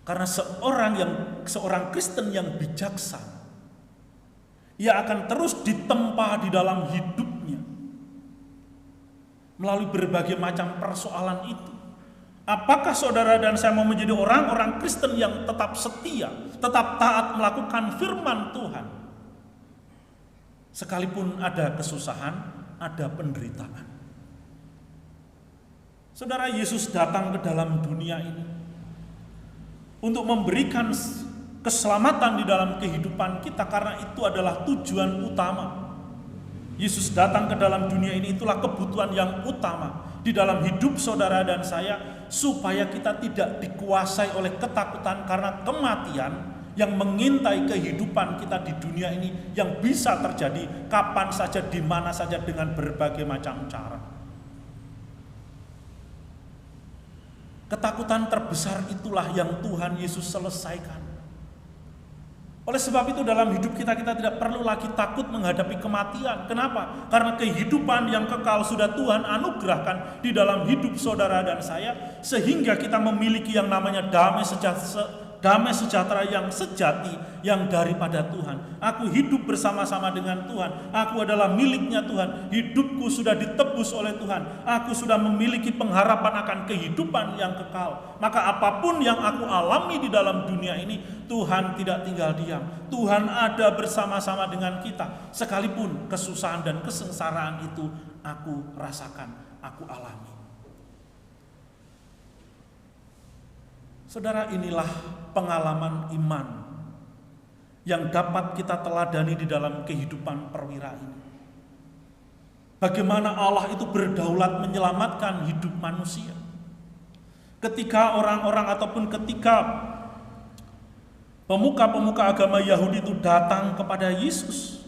B: Karena seorang Kristen yang bijaksana, ia akan terus ditempa di dalam hidupnya melalui berbagai macam persoalan itu. Apakah saudara dan saya mau menjadi orang-orang Kristen yang tetap setia, tetap taat melakukan firman Tuhan, sekalipun ada kesusahan, ada penderitaan? Saudara, Yesus datang ke dalam dunia ini untuk memberikan keselamatan di dalam kehidupan kita, karena itu adalah tujuan utama. Yesus datang ke dalam dunia ini, itulah kebutuhan yang utama di dalam hidup saudara dan saya, supaya kita tidak dikuasai oleh ketakutan karena kematian yang mengintai kehidupan kita di dunia ini, yang bisa terjadi kapan saja, di mana saja, dengan berbagai macam cara. Ketakutan terbesar itulah yang Tuhan Yesus selesaikan. Oleh sebab itu dalam hidup kita tidak perlu lagi takut menghadapi kematian. Kenapa? Karena kehidupan yang kekal sudah Tuhan anugerahkan di dalam hidup saudara dan saya, sehingga kita memiliki yang namanya damai sejahtera yang sejati, yang daripada Tuhan. Aku hidup bersama-sama dengan Tuhan. Aku adalah miliknya Tuhan. Hidupku sudah ditebus oleh Tuhan. Aku sudah memiliki pengharapan akan kehidupan yang kekal. Maka apapun yang aku alami di dalam dunia ini, Tuhan tidak tinggal diam. Tuhan ada bersama-sama dengan kita. Sekalipun kesusahan dan kesengsaraan itu aku rasakan, aku alami. Saudara, inilah pengalaman iman yang dapat kita teladani di dalam kehidupan perwira ini. Bagaimana Allah itu berdaulat menyelamatkan hidup manusia. Ketika orang-orang ataupun ketika pemuka-pemuka agama Yahudi itu datang kepada Yesus,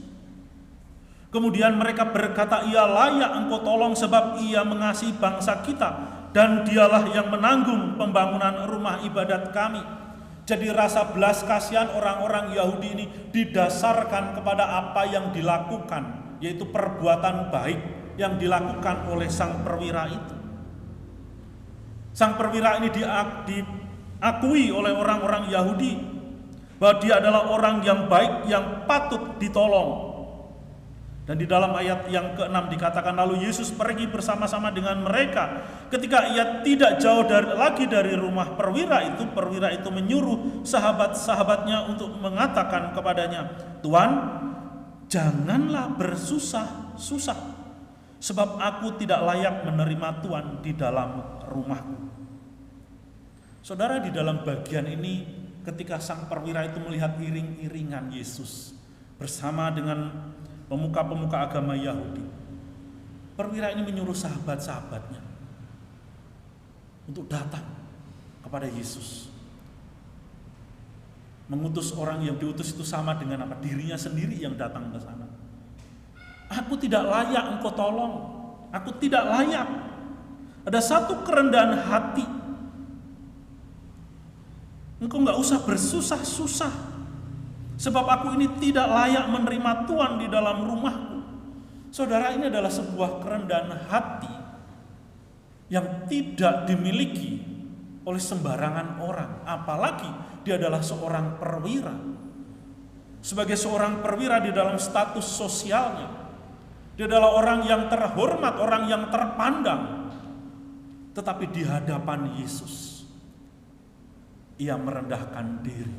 B: kemudian mereka berkata, "Ia layak engkau tolong sebab ia mengasihi bangsa kita, dan dialah yang menanggung pembangunan rumah ibadat kami." Jadi rasa belas kasihan orang-orang Yahudi ini didasarkan kepada apa yang dilakukan, yaitu perbuatan baik yang dilakukan oleh sang perwira itu. Sang perwira ini diakui oleh orang-orang Yahudi bahwa dia adalah orang yang baik, yang patut ditolong. Dan di dalam ayat yang ke-6 dikatakan, lalu Yesus pergi bersama-sama dengan mereka. Ketika ia tidak jauh lagi dari rumah perwira itu menyuruh sahabat-sahabatnya untuk mengatakan kepadanya, "Tuan, janganlah bersusah-susah, sebab aku tidak layak menerima Tuan di dalam rumahku." Saudara, di dalam bagian ini, ketika sang perwira itu melihat iring-iringan Yesus bersama dengan pemuka-pemuka agama Yahudi, perwira ini menyuruh sahabat-sahabatnya untuk datang kepada Yesus. Mengutus orang yang diutus itu sama dengan apa? Dirinya sendiri yang datang ke sana. "Aku tidak layak engkau tolong. Aku tidak layak." Ada satu kerendahan hati. Engkau gak usah bersusah-susah, sebab aku ini tidak layak menerima Tuhan di dalam rumahku. Saudara, ini adalah sebuah kerendahan hati yang tidak dimiliki oleh sembarangan orang. Apalagi dia adalah seorang perwira. Sebagai seorang perwira di dalam status sosialnya, dia adalah orang yang terhormat, orang yang terpandang. Tetapi di hadapan Yesus, ia merendahkan diri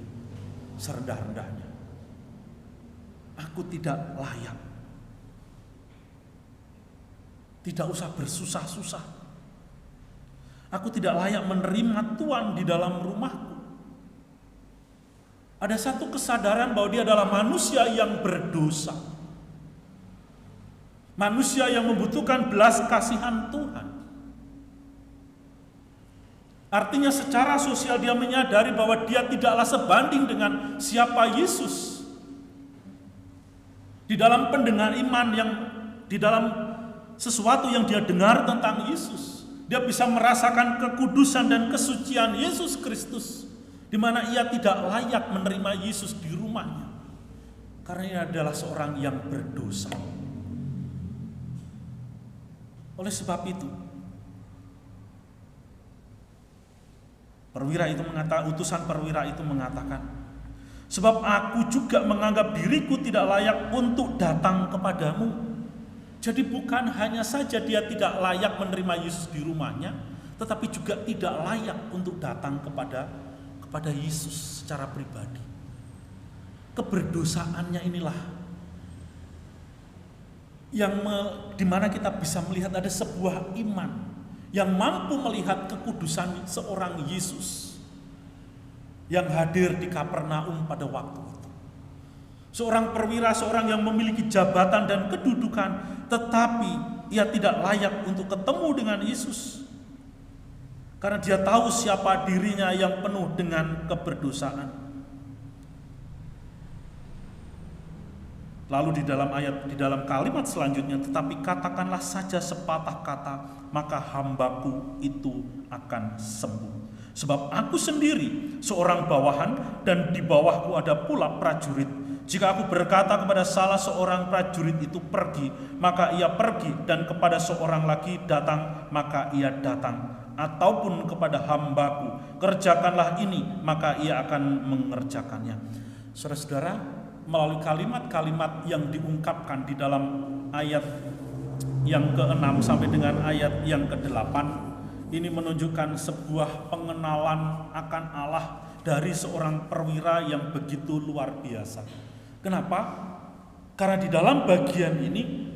B: serendah-rendahnya. Aku tidak layak. Tidak usah bersusah-susah. Aku tidak layak menerima Tuhan di dalam rumahku. Ada satu kesadaran bahwa dia adalah manusia yang berdosa. Manusia yang membutuhkan belas kasihan Tuhan. Artinya secara sosial dia menyadari bahwa dia tidaklah sebanding dengan siapa Yesus. Di dalam pendengar iman yang di dalam sesuatu yang dia dengar tentang Yesus. Dia bisa merasakan kekudusan dan kesucian Yesus Kristus, di mana ia tidak layak menerima Yesus di rumahnya, karena ia adalah seorang yang berdosa. Oleh sebab itu, utusan perwira itu mengatakan, sebab aku juga menganggap diriku tidak layak untuk datang kepadamu. Jadi bukan hanya saja dia tidak layak menerima Yesus di rumahnya, tetapi juga tidak layak untuk datang kepada Yesus secara pribadi. Keberdosaannya inilah yang dimana kita bisa melihat ada sebuah iman yang mampu melihat kekudusan seorang Yesus yang hadir di Kapernaum pada waktu itu. Seorang perwira, seorang yang memiliki jabatan dan kedudukan, tetapi ia tidak layak untuk ketemu dengan Yesus, karena dia tahu siapa dirinya yang penuh dengan keberdosaan. Lalu di dalam kalimat selanjutnya, tetapi katakanlah saja sepatah kata, maka hambaku itu akan sembuh. Sebab aku sendiri seorang bawahan, dan di bawahku ada pula prajurit. Jika aku berkata kepada salah seorang prajurit itu pergi, maka ia pergi, dan kepada seorang lagi datang, maka ia datang. Ataupun kepada hambaku, kerjakanlah ini, maka ia akan mengerjakannya. Saudara-saudara, melalui kalimat-kalimat yang diungkapkan di dalam ayat yang ke-6 sampai dengan ayat yang ke-8, ini menunjukkan sebuah pengenalan akan Allah dari seorang perwira yang begitu luar biasa. Kenapa? Karena di dalam bagian ini,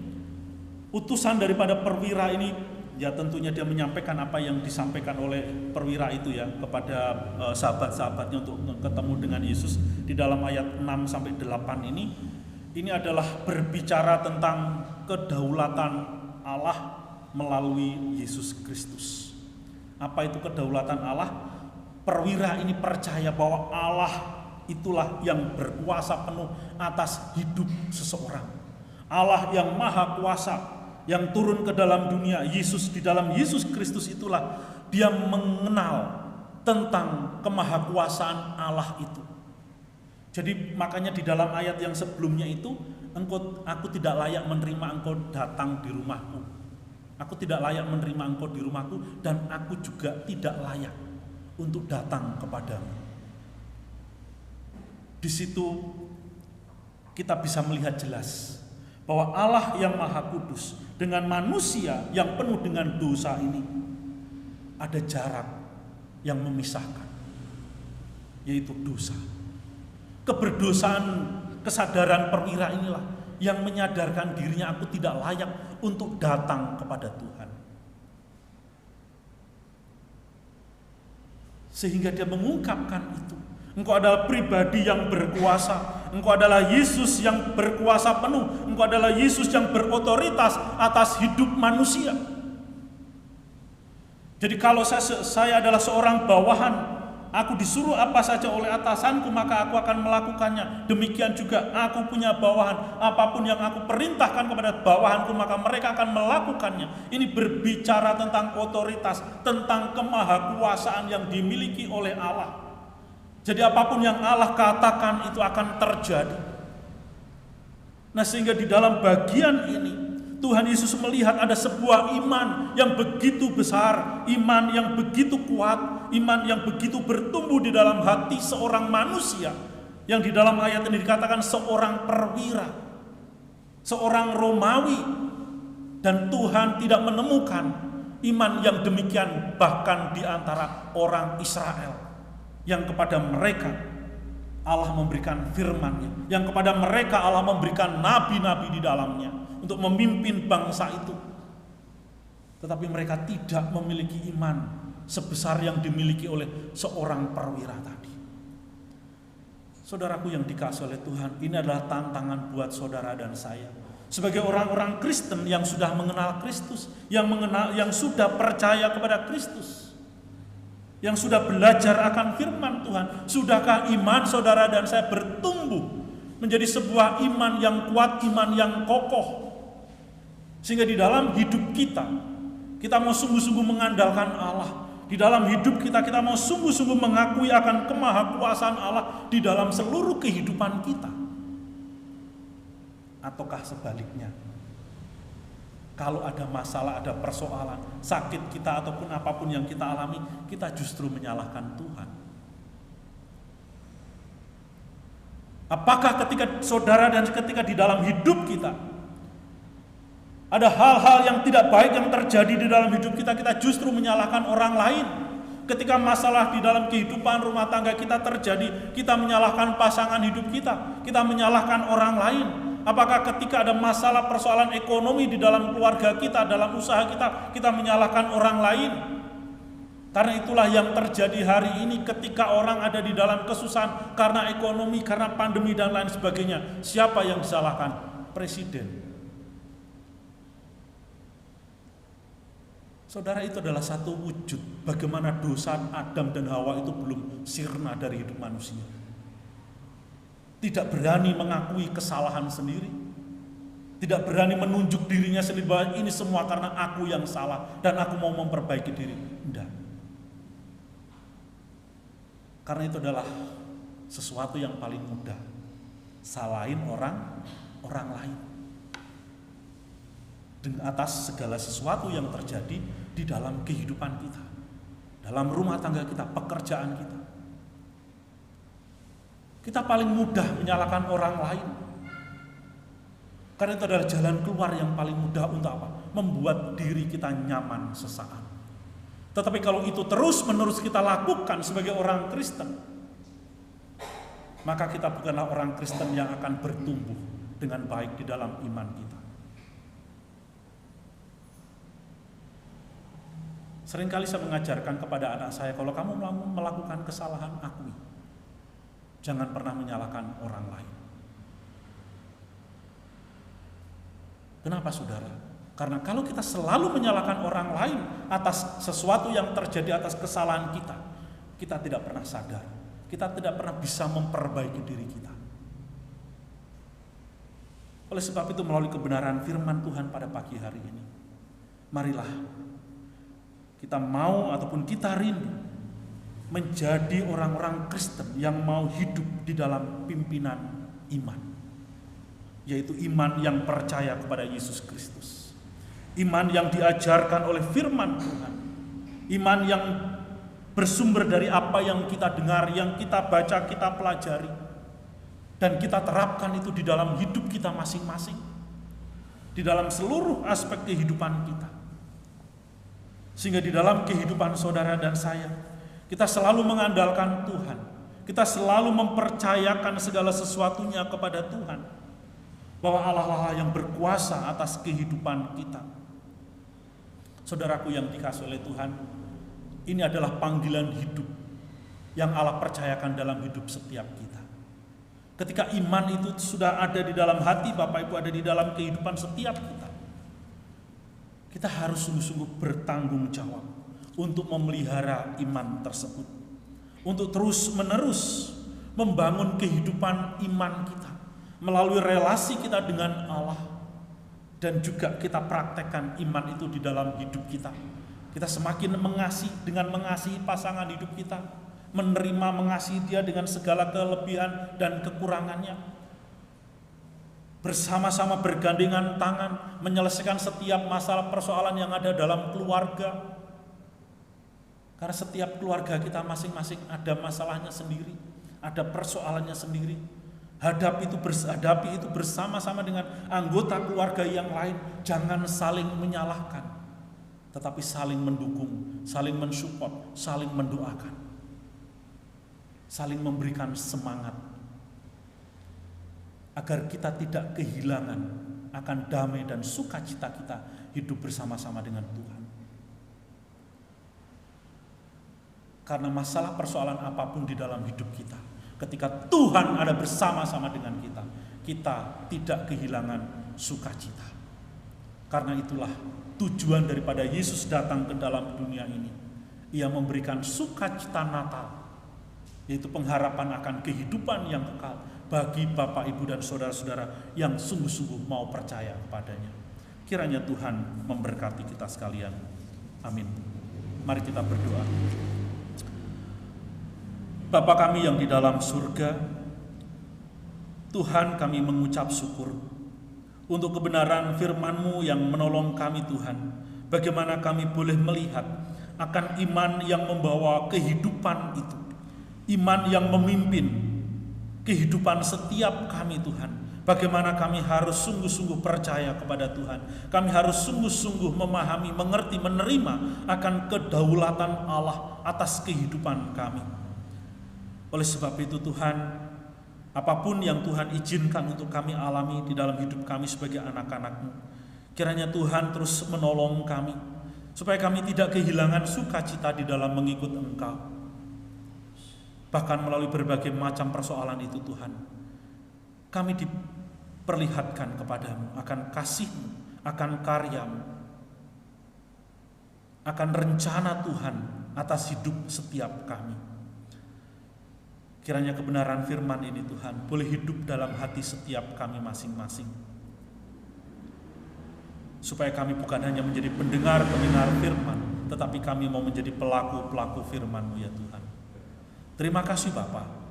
B: utusan daripada perwira ini, ya tentunya dia menyampaikan apa yang disampaikan oleh perwira itu ya kepada sahabat-sahabatnya untuk ketemu dengan Yesus. Di dalam ayat 6 sampai 8 ini adalah berbicara tentang kedaulatan Allah melalui Yesus Kristus. Apa itu kedaulatan Allah? Perwira ini percaya bahwa Allah itulah yang berkuasa penuh atas hidup seseorang. Allah yang maha kuasa, yang turun ke dalam dunia, Yesus, di dalam Yesus Kristus itulah dia mengenal tentang kemahakuasaan Allah itu. Jadi makanya di dalam ayat yang sebelumnya itu, aku tidak layak menerima engkau datang di rumahku. Aku tidak layak menerima engkau di rumahku, dan aku juga tidak layak untuk datang kepadamu. Di situ kita bisa melihat jelas bahwa Allah yang maha kudus dengan manusia yang penuh dengan dosa ini, ada jarak yang memisahkan, yaitu dosa. Keberdosaan, kesadaran perwira inilah yang menyadarkan dirinya, aku tidak layak untuk datang kepada Tuhan. Sehingga dia mengungkapkan itu. Engkau adalah pribadi yang berkuasa. Engkau adalah Yesus yang berkuasa penuh. Engkau adalah Yesus yang berotoritas atas hidup manusia. Jadi kalau saya adalah seorang bawahan, aku disuruh apa saja oleh atasanku, maka aku akan melakukannya. Demikian juga aku punya bawahan, apapun yang aku perintahkan kepada bawahanku, maka mereka akan melakukannya. Ini berbicara tentang otoritas, tentang kemahakuasaan yang dimiliki oleh Allah. Jadi apapun yang Allah katakan itu akan terjadi. Nah, sehingga di dalam bagian ini Tuhan Yesus melihat ada sebuah iman yang begitu besar, iman yang begitu kuat, iman yang begitu bertumbuh di dalam hati seorang manusia, yang di dalam ayat ini dikatakan seorang perwira, seorang Romawi, dan Tuhan tidak menemukan iman yang demikian bahkan di antara orang Israel, yang kepada mereka Allah memberikan firman-Nya, yang kepada mereka Allah memberikan nabi-nabi di dalamnya untuk memimpin bangsa itu. Tetapi mereka tidak memiliki iman sebesar yang dimiliki oleh seorang perwira tadi. Saudaraku yang dikasihi oleh Tuhan, ini adalah tantangan buat saudara dan saya. Sebagai orang-orang Kristen yang sudah mengenal Kristus, yang sudah percaya kepada Kristus, yang sudah belajar akan firman Tuhan, sudahkah iman saudara dan saya bertumbuh menjadi sebuah iman yang kuat, iman yang kokoh? Sehingga di dalam hidup kita mau sungguh-sungguh mengandalkan Allah. Di dalam hidup kita mau sungguh-sungguh mengakui akan kemahakuasaan Allah di dalam seluruh kehidupan kita. Ataukah sebaliknya? Kalau ada masalah, ada persoalan, sakit kita ataupun apapun yang kita alami, kita justru menyalahkan Tuhan. Apakah ketika saudara dan ketika di dalam hidup kita ada hal-hal yang tidak baik yang terjadi di dalam hidup kita justru menyalahkan orang lain. Ketika masalah di dalam kehidupan rumah tangga kita terjadi, kita menyalahkan pasangan hidup kita menyalahkan orang lain. Apakah ketika ada masalah persoalan ekonomi di dalam keluarga kita, dalam usaha kita menyalahkan orang lain? Karena itulah yang terjadi hari ini ketika orang ada di dalam kesusahan karena ekonomi, karena pandemi dan lain sebagainya. Siapa yang disalahkan? Presiden. Saudara, itu adalah satu wujud bagaimana dosa Adam dan Hawa itu belum sirna dari hidup manusia. Tidak berani mengakui kesalahan sendiri. Tidak berani menunjuk dirinya sendiri bahwa ini semua karena aku yang salah dan aku mau memperbaiki diri. Tidak. Karena itu adalah sesuatu yang paling mudah. Salahin orang lain. Dengan atas segala sesuatu yang terjadi di dalam kehidupan kita, dalam rumah tangga kita, pekerjaan kita. Kita paling mudah menyalahkan orang lain. Karena itu adalah jalan keluar yang paling mudah untuk apa? Membuat diri kita nyaman sesaat. Tetapi kalau itu terus-menerus kita lakukan sebagai orang Kristen, maka kita bukanlah orang Kristen yang akan bertumbuh dengan baik di dalam iman kita. Seringkali saya mengajarkan kepada anak saya, kalau kamu melakukan kesalahan, akui. Jangan pernah menyalahkan orang lain. Kenapa, saudara? Karena kalau kita selalu menyalahkan orang lain atas sesuatu yang terjadi atas kesalahan kita tidak pernah sadar. Kita tidak pernah bisa memperbaiki diri kita. Oleh sebab itu, melalui kebenaran firman Tuhan pada pagi hari ini, marilah kita mau ataupun kita rindu menjadi orang-orang Kristen yang mau hidup di dalam pimpinan iman, yaitu iman yang percaya kepada Yesus Kristus, iman yang diajarkan oleh firman Tuhan, iman yang bersumber dari apa yang kita dengar, yang kita baca, kita pelajari, dan kita terapkan itu di dalam hidup kita masing-masing, di dalam seluruh aspek kehidupan kita. Sehingga di dalam kehidupan saudara dan saya, kita selalu mengandalkan Tuhan. Kita selalu mempercayakan segala sesuatunya kepada Tuhan. Bahwa Allah yang berkuasa atas kehidupan kita. Saudaraku yang dikasihi oleh Tuhan, ini adalah panggilan hidup yang Allah percayakan dalam hidup setiap kita. Ketika iman itu sudah ada di dalam hati Bapak Ibu, ada di dalam kehidupan setiap kita harus sungguh-sungguh bertanggung jawab untuk memelihara iman tersebut, untuk terus-menerus membangun kehidupan iman kita melalui relasi kita dengan Allah, dan juga kita praktekkan iman itu di dalam hidup kita. Kita semakin mengasihi pasangan hidup kita, mengasihi dia dengan segala kelebihan dan kekurangannya, bersama-sama bergandengan tangan menyelesaikan setiap masalah persoalan yang ada dalam keluarga. Karena setiap keluarga kita masing-masing ada masalahnya sendiri, ada persoalannya sendiri. Hadapi itu bersama-sama dengan anggota keluarga yang lain. Jangan saling menyalahkan, tetapi saling mendukung, saling mensupport, saling mendoakan, saling memberikan semangat, agar kita tidak kehilangan akan damai dan sukacita kita hidup bersama-sama dengan Tuhan. Karena masalah persoalan apapun di dalam hidup kita, ketika Tuhan ada bersama-sama dengan kita tidak kehilangan sukacita. Karena itulah tujuan daripada Yesus datang ke dalam dunia ini. Ia memberikan sukacita Natal, yaitu pengharapan akan kehidupan yang kekal bagi Bapak, Ibu, dan saudara-saudara yang sungguh-sungguh mau percaya kepadanya. Kiranya Tuhan memberkati kita sekalian. Amin. Mari kita berdoa. Bapa kami yang di dalam surga, Tuhan, kami mengucap syukur untuk kebenaran firman-Mu yang menolong kami, Tuhan. Bagaimana kami boleh melihat akan iman yang membawa kehidupan itu, iman yang memimpin kehidupan setiap kami, Tuhan. Bagaimana kami harus sungguh-sungguh percaya kepada Tuhan. Kami harus sungguh-sungguh memahami, mengerti, menerima akan kedaulatan Allah atas kehidupan kami. Oleh sebab itu Tuhan, apapun yang Tuhan izinkan untuk kami alami di dalam hidup kami sebagai anak-anak-Mu, kiranya Tuhan terus menolong kami, supaya kami tidak kehilangan sukacita di dalam mengikut Engkau. Bahkan melalui berbagai macam persoalan itu Tuhan, kami diperlihatkan kepadamu akan kasih-Mu, akan karya-Mu, akan rencana Tuhan atas hidup setiap kami. Kiranya kebenaran firman ini Tuhan boleh hidup dalam hati setiap kami masing-masing, supaya kami bukan hanya menjadi pendengar-pendengar firman, tetapi kami mau menjadi pelaku-pelaku firman-Mu ya Tuhan. Terima kasih Bapa.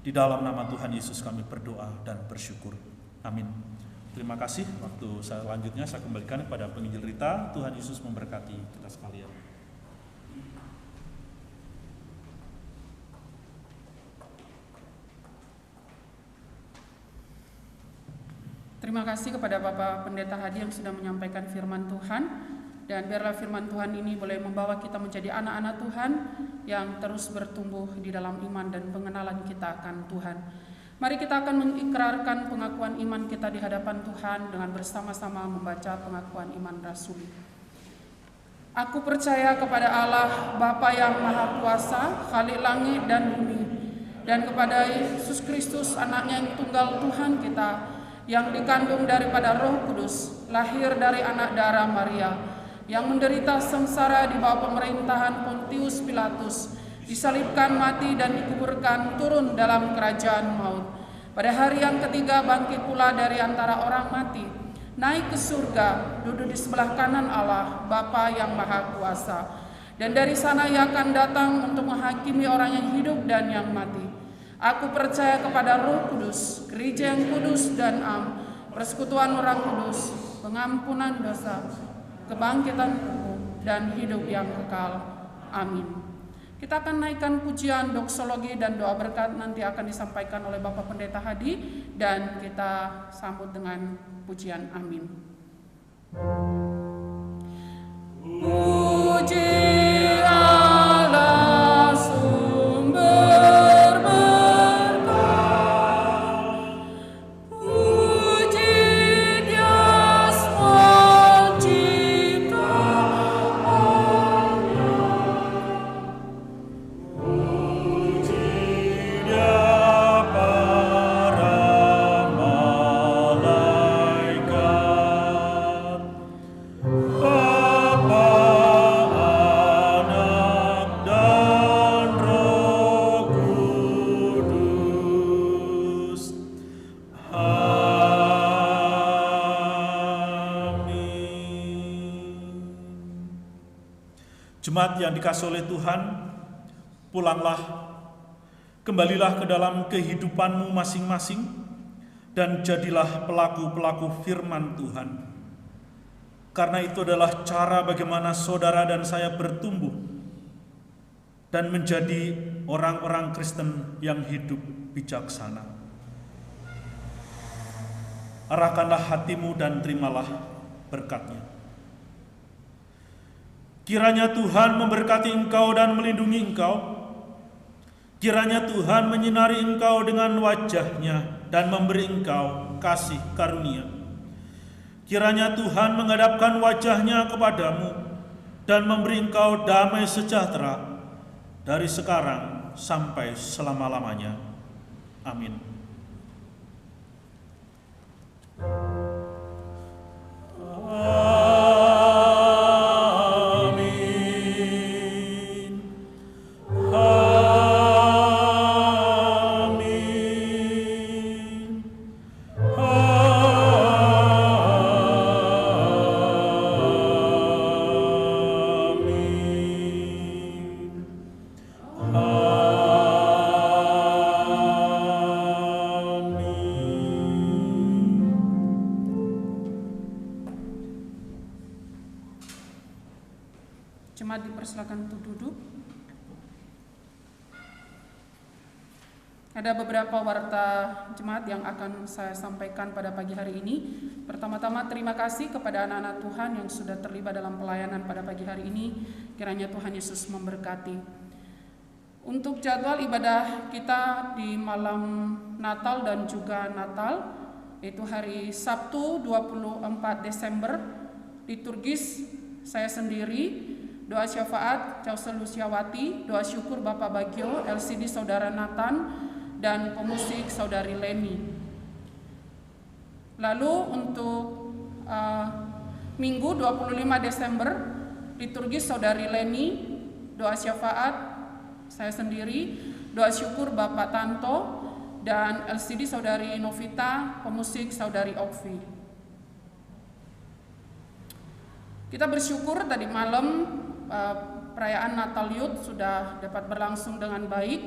B: Di dalam nama Tuhan Yesus kami berdoa dan bersyukur. Amin. Terima kasih. Waktu selanjutnya saya kembalikan kepada penginjil Rita. Tuhan Yesus memberkati kita sekalian.
A: Terima kasih kepada Bapak Pendeta Hadi yang sudah menyampaikan firman Tuhan. Dan biarlah firman Tuhan ini boleh membawa kita menjadi anak-anak Tuhan yang terus bertumbuh di dalam iman dan pengenalan kita akan Tuhan. Mari kita akan mengikrarkan pengakuan iman kita di hadapan Tuhan dengan bersama-sama membaca pengakuan iman rasuli. Aku percaya kepada Allah, Bapa yang Maha Kuasa, Khalik langit dan bumi, dan kepada Yesus Kristus, anaknya yang tunggal Tuhan kita, yang dikandung daripada Roh Kudus, lahir dari anak darah Maria, yang menderita sengsara di bawah pemerintahan Pontius Pilatus, disalibkan, mati dan dikuburkan, turun dalam kerajaan maut. Pada hari yang ketiga bangkit pula dari antara orang mati, naik ke surga, duduk di sebelah kanan Allah, Bapa yang Maha Kuasa. Dan dari sana Ia akan datang untuk menghakimi orang yang hidup dan yang mati. Aku percaya kepada Roh Kudus, gereja yang kudus dan am, persekutuan orang kudus, pengampunan dosa, kebangkitan tubuh, dan hidup yang kekal. Amin. Kita akan naikkan pujian, doksologi, dan doa berkat nanti akan disampaikan oleh Bapak Pendeta Hadi, dan kita sambut dengan pujian amin. Puji Allah sumber
B: Jemaat yang dikasihi oleh Tuhan, pulanglah, kembalilah ke dalam kehidupanmu masing-masing, dan jadilah pelaku-pelaku firman Tuhan. Karena itu adalah cara bagaimana saudara dan saya bertumbuh dan menjadi orang-orang Kristen yang hidup bijaksana. Arahkanlah hatimu dan terimalah berkat-Nya. Kiranya Tuhan memberkati engkau dan melindungi engkau. Kiranya Tuhan menyinari engkau dengan wajah-Nya dan memberi engkau kasih karunia. Kiranya Tuhan menghadapkan wajah-Nya kepadamu dan memberi engkau damai sejahtera dari sekarang sampai selama-lamanya. Amin.
A: Jemaat dipersilakan untuk duduk. Ada beberapa warta jemaat yang akan saya sampaikan pada pagi hari ini. Pertama-tama terima kasih kepada anak-anak Tuhan yang sudah terlibat dalam pelayanan pada pagi hari ini. Kiranya Tuhan Yesus memberkati. Untuk jadwal ibadah kita di malam Natal dan juga Natal, yaitu hari Sabtu 24 Desember, liturgis saya sendiri, doa syafaat Causa Luciawati, doa syukur Bapak Bagio, LCD Saudara Nathan, dan pemusik Saudari Leni. Lalu untuk Minggu 25 Desember, liturgis Saudari Leni, doa syafaat saya sendiri, doa syukur Bapak Tanto, dan LCD Saudari Novita, pemusik Saudari Okvi. Kita bersyukur tadi malam perayaan Natal Youth sudah dapat berlangsung dengan baik,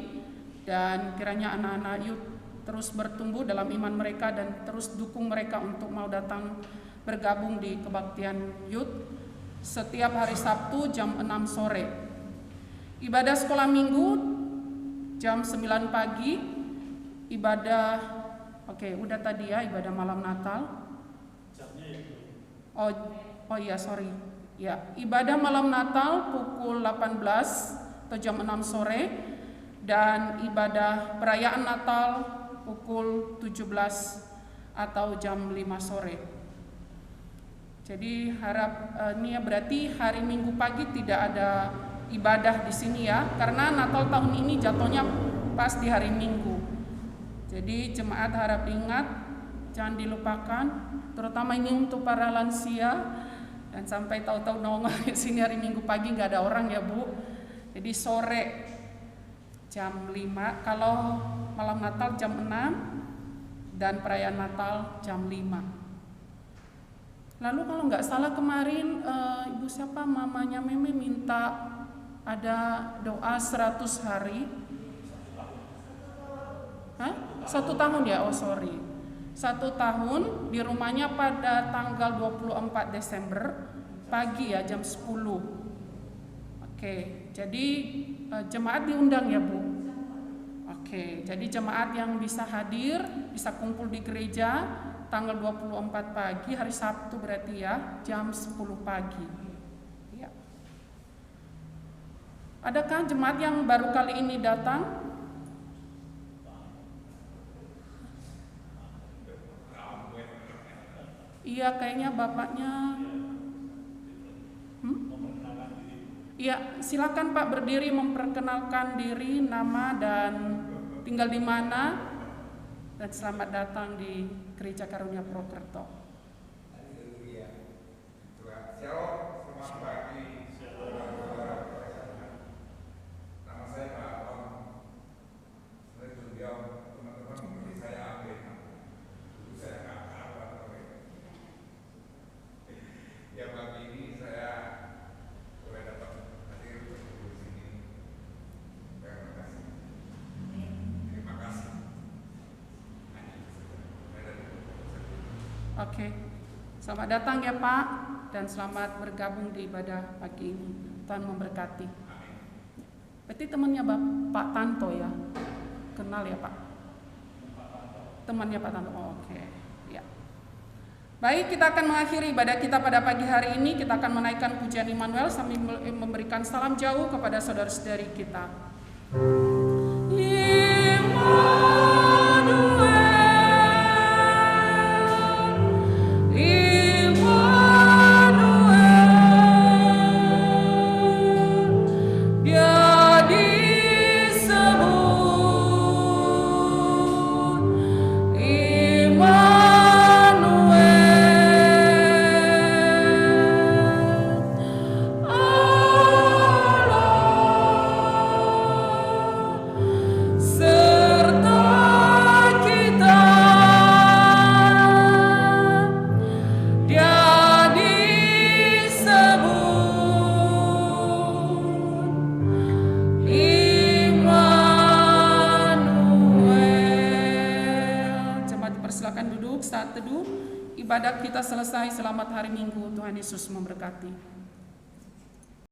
A: dan kiranya anak-anak youth terus bertumbuh dalam iman mereka dan terus dukung mereka untuk mau datang bergabung di kebaktian youth setiap hari Sabtu jam 6 sore. Ibadah sekolah minggu jam 9 pagi, ibadah udah tadi ya, ibadah malam Natal. Oh iya, sorry. Ya, ibadah malam Natal pukul 18 atau jam 6 sore. Dan ibadah perayaan Natal pukul 17 atau jam 5 sore. Jadi ini ya berarti hari Minggu pagi tidak ada ibadah di sini ya, karena Natal tahun ini jatuhnya pas di hari Minggu. Jadi jemaat harap ingat, jangan dilupakan, terutama ini untuk para lansia, dan sampai tahu-tahu nongol di sini hari Minggu pagi nggak ada orang ya Bu. Jadi sore jam 5, kalau malam Natal jam 6 dan perayaan Natal jam 5. Lalu kalau nggak salah kemarin ibu siapa, mamanya Meme minta ada doa 100 hari. 1 tahun ya, 1 tahun di rumahnya pada tanggal 24 Desember pagi ya jam 10. Oke, jadi jemaat diundang ya Bu. Oke, jadi jemaat yang bisa hadir, bisa kumpul di gereja tanggal 24 pagi, hari Sabtu berarti ya, jam 10 pagi. Ya. Adakah jemaat yang baru kali ini datang? Iya, kayaknya bapaknya. Iya, silakan Pak berdiri memperkenalkan diri, nama dan tinggal di mana, dan selamat datang di Gereja Karunia Purwokerto.
C: Shalom, selamat pagi. Nama saya Pak Om. Saya juga teman-teman seperti saya ambil. Saya nggak apa. Ya pagi ini saya boleh dapat hadir di sini. Terima kasih.
A: Oke, selamat datang ya Pak, dan selamat bergabung di ibadah pagi ini. Tuhan memberkati. Berarti temannya Pak Tanto ya? Kenal ya Pak? Temannya Pak Tanto, oke. Ya. Baik, kita akan mengakhiri ibadah kita pada pagi hari ini. Kita akan menaikkan pujian Immanuel sambil memberikan salam jauh kepada saudara-saudari kita. Saat teduh, ibadat kita selesai. Selamat hari Minggu, Tuhan Yesus memberkati.